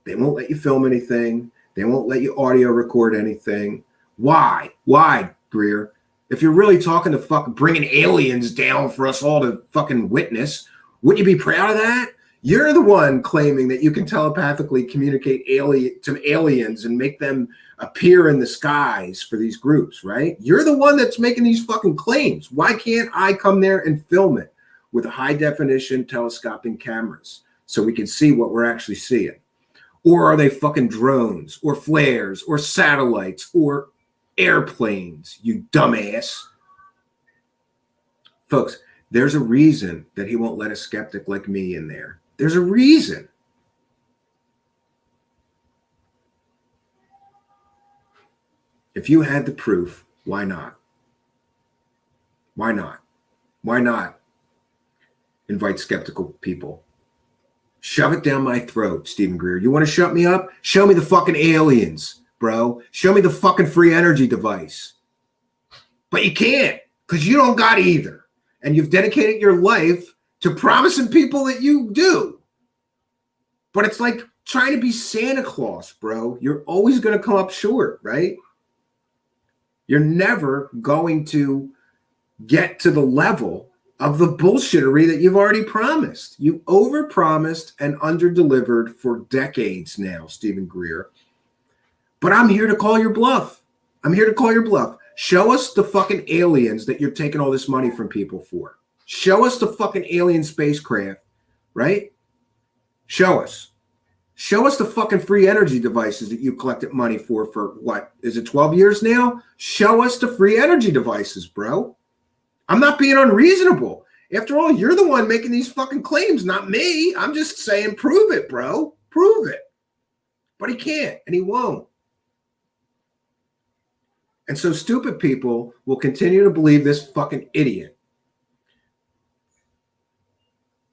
they won't let you film anything. They won't let you audio record anything. Why? Why, Greer? If you're really talking to fucking bringing aliens down for us all to fucking witness, wouldn't you be proud of that? You're the one claiming that you can telepathically communicate to aliens and make them appear in the skies for these groups, right? You're the one that's making these fucking claims. Why can't I come there and film it with high definition telescoping cameras so we can see what we're actually seeing? Or are they fucking drones or flares or satellites or airplanes, you dumbass? Folks, there's a reason that he won't let a skeptic like me in there. There's a reason. If you had the proof, why not? Why not? Why not invite skeptical people? Shove it down my throat, Stephen Greer. You want to shut me up? Show me the fucking aliens, bro. Show me the fucking free energy device. But you can't, because you don't got either. And you've dedicated your life to promising people that you do. But it's like trying to be Santa Claus, bro. You're always going to come up short, right? You're never going to get to the level of the bullshittery that you've already promised. You overpromised and underdelivered for decades now, Stephen Greer. But I'm here to call your bluff. I'm here to call your bluff. Show us the fucking aliens that you're taking all this money from people for. Show us the fucking alien spacecraft, right? Show us. Show us the fucking free energy devices that you collected money for what? Is it 12 years now? Show us the free energy devices, bro. I'm not being unreasonable. After all, you're the one making these fucking claims, not me. I'm just saying, prove it, bro. Prove it. But he can't, and he won't. And so stupid people will continue to believe this fucking idiot.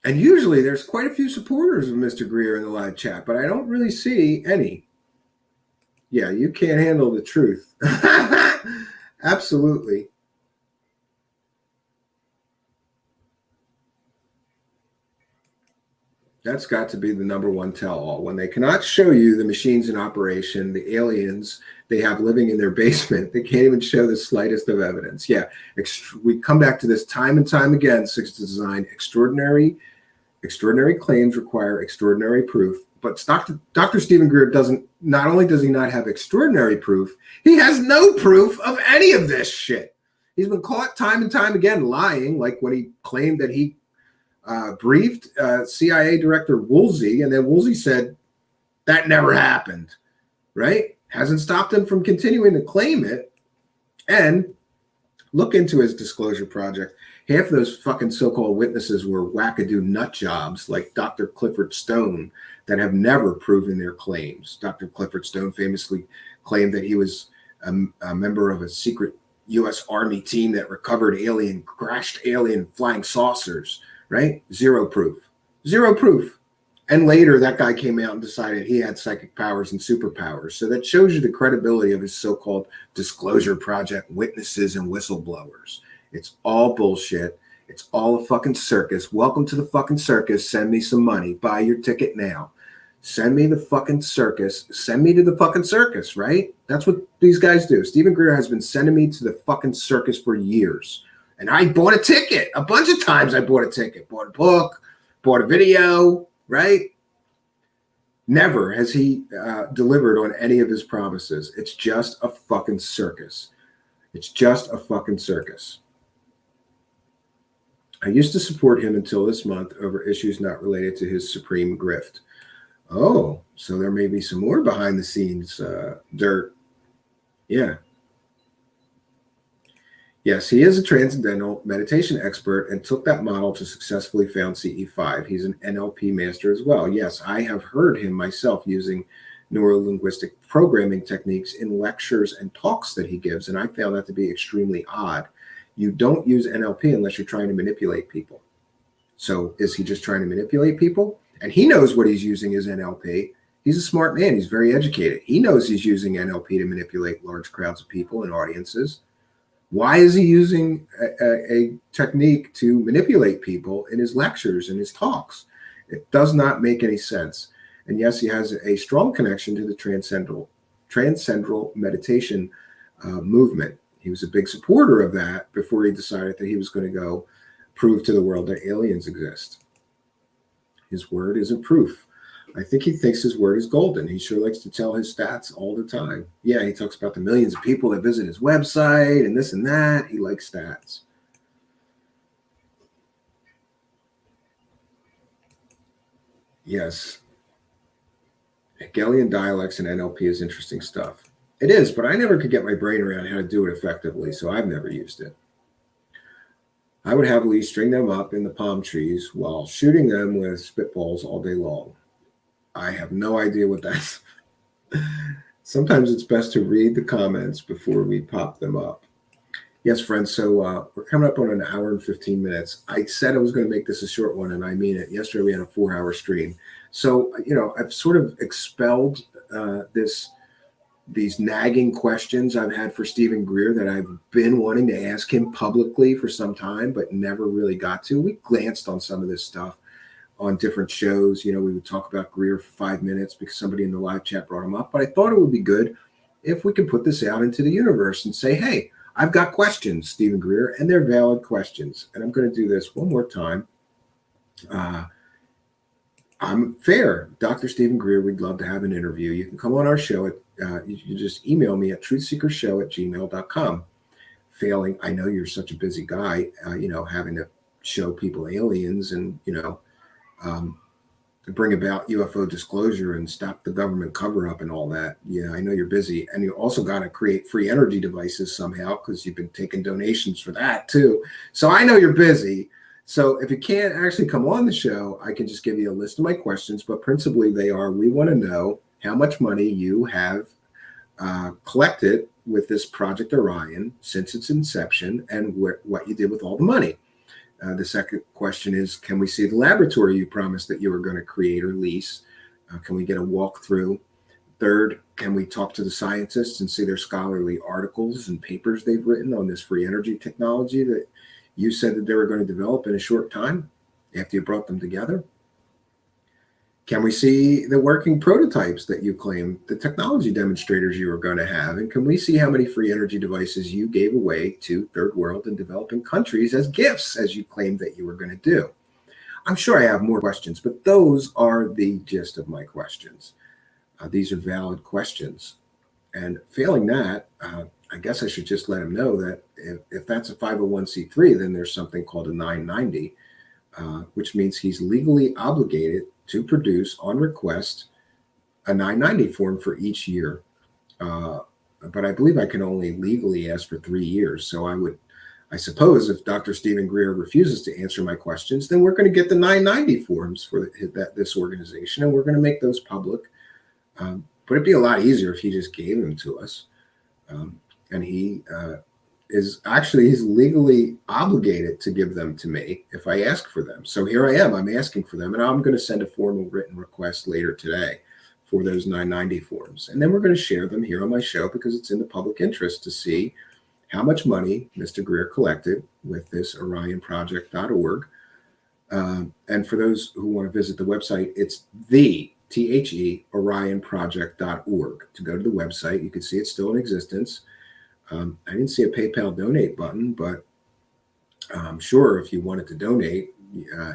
And usually there's quite a few supporters of Mr. Greer in the live chat, but I don't really see any. Yeah, you can't handle the truth. Absolutely. That's got to be the number one tell-all. When they cannot show you the machines in operation, the aliens they have living in their basement, they can't even show the slightest of evidence. Yeah, we come back to this time and time again, Six Design. Extraordinary claims require extraordinary proof. But Dr. Stephen Greer not only does he not have extraordinary proof, he has no proof of any of this shit. He's been caught time and time again lying, like when he claimed that he briefed CIA Director Woolsey, and then Woolsey said that never happened, right? Hasn't stopped him from continuing to claim it. And look into his disclosure project. Half of those fucking so-called witnesses were wackadoo nut jobs like Dr. Clifford Stone that have never proven their claims. Dr. Clifford Stone famously claimed that he was a member of a secret U.S. Army team that recovered crashed alien flying saucers, right? Zero proof. Zero proof. And later that guy came out and decided he had psychic powers and superpowers. So that shows you the credibility of his so-called disclosure project witnesses and whistleblowers. It's all bullshit. It's all a fucking circus. Welcome to the fucking circus. Send me some money. Buy your ticket now. Send me the fucking circus. Send me to the fucking circus, right? That's what these guys do. Stephen Greer has been sending me to the fucking circus for years. And I bought a ticket. A bunch of times I bought a ticket. Bought a book. Bought a video, right? Never has he delivered on any of his promises. It's just a fucking circus. It's just a fucking circus. I used to support him until this month over issues not related to his supreme grift. Oh, so there may be some more behind the scenes dirt. Yeah. Yes, he is a transcendental meditation expert and took that model to successfully found CE5. He's an NLP master as well. Yes, I have heard him myself using neurolinguistic programming techniques in lectures and talks that he gives, and I found that to be extremely odd. You don't use NLP unless you're trying to manipulate people. So is he just trying to manipulate people? And he knows what he's using as NLP. He's a smart man. He's very educated. He knows he's using NLP to manipulate large crowds of people and audiences. Why is he using a technique to manipulate people in his lectures and his talks? It does not make any sense. And yes, he has a strong connection to the transcendental meditation movement. He was a big supporter of that before he decided that he was going to go prove to the world that aliens exist. His word isn't proof. I think he thinks his word is golden. He sure likes to tell his stats all the time. Yeah, he talks about the millions of people that visit his website and this and that. He likes stats. Yes. Hegelian dialects and NLP is interesting stuff. It is, but I never could get my brain around how to do it effectively, so I've never used it. I would happily string them up in the palm trees while shooting them with spitballs all day long. I have no idea what that's. Sometimes it's best to read the comments before we pop them up. Yes, friends. So we're coming up on an hour and 15 minutes. I said I was going to make this a short one, and I mean it. Yesterday we had a 4-hour stream. So, I've sort of expelled these nagging questions I've had for Stephen Greer that I've been wanting to ask him publicly for some time, but never really got to. We glanced on some of this stuff on different shows. We would talk about Greer for 5 minutes because somebody in the live chat brought him up. But I thought it would be good if we could put this out into the universe and say, hey, I've got questions, Stephen Greer, and they're valid questions. And I'm going to do this one more time. I'm fair. Dr. Stephen Greer, we'd love to have an interview. You can come on our show. You just email me at truthseekershow@gmail.com. Failing, I know you're such a busy guy, having to show people aliens and, to bring about UFO disclosure and stop the government cover up and all that. Yeah, I know you're busy. And you also got to create free energy devices somehow because you've been taking donations for that too. So I know you're busy. So if you can't actually come on the show, I can just give you a list of my questions. But principally, they are: we want to know how much money you have collected with this Project Orion since its inception and what you did with all the money. The second question is, can we see the laboratory you promised that you were going to create or lease? Can we get a walkthrough? Third, can we talk to the scientists and see their scholarly articles and papers they've written on this free energy technology that you said that they were going to develop in a short time after you brought them together? Can we see the working prototypes that you claimed, the technology demonstrators you were going to have? And can we see how many free energy devices you gave away to third world and developing countries as gifts, as you claimed that you were going to do? I'm sure I have more questions, but those are the gist of my questions. These are valid questions. And failing that, I guess I should just let him know that if that's a 501c3, then there's something called a 990, which means he's legally obligated to produce on request a 990 form for each year. But I believe I can only legally ask for 3 years. So I suppose if Dr. Stephen Greer refuses to answer my questions, then we're going to get the 990 forms for this organization, and we're going to make those public. But it'd be a lot easier if he just gave them to us. And he's legally obligated to give them to me if I ask for them. So here I am, I'm asking for them, and I'm going to send a formal written request later today for those 990 forms. And then we're going to share them here on my show because it's in the public interest to see how much money Mr. Greer collected with this orionproject.org. And for those who want to visit the website, it's orionproject.org. To go to the website, you can see it's still in existence. I didn't see a PayPal donate button, but I'm sure if you wanted to donate,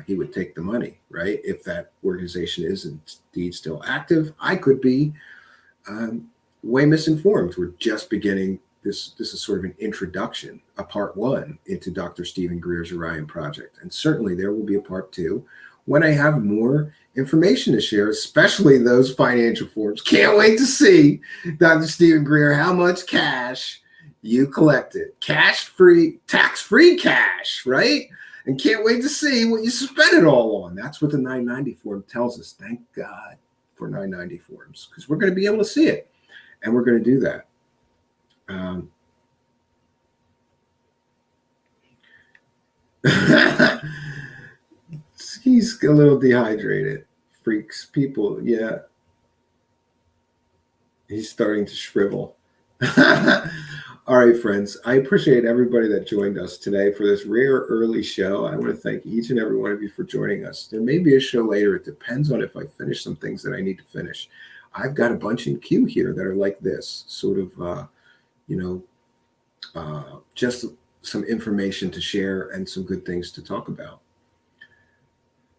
he would take the money, right? If that organization is indeed still active, I could be way misinformed. We're just beginning. This is sort of an introduction, a part one into Dr. Stephen Greer's Orion Project. And certainly there will be a part two when I have more information to share, especially those financial forms. Can't wait to see, Dr. Stephen Greer, how much cash you collected. Cash-free, tax-free cash, right? And can't wait to see what you spent it all on. That's what the 990 form tells us. Thank God for 990 forms, because we're going to be able to see it. And we're going to do that. He's a little dehydrated. Freaks people. Yeah. He's starting to shrivel. All right, friends. I appreciate everybody that joined us today for this rare early show. I want to thank each and every one of you for joining us. There may be a show later. It depends on if I finish some things that I need to finish. I've got a bunch in queue here that are like this, sort of, just some information to share and some good things to talk about.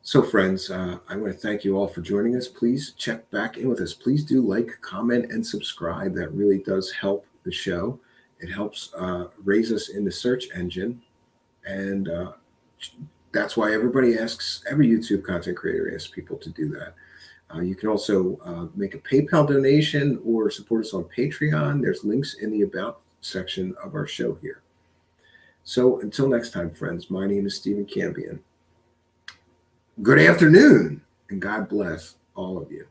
So, friends, I want to thank you all for joining us. Please check back in with us. Please do like, comment, and subscribe. That really does help the show. It helps raise us in the search engine. And that's why every YouTube content creator asks people to do that. You can also make a PayPal donation or support us on Patreon. There's links in the About section of our show here. So until next time, friends, my name is Stephen Campion. Good afternoon, and God bless all of you.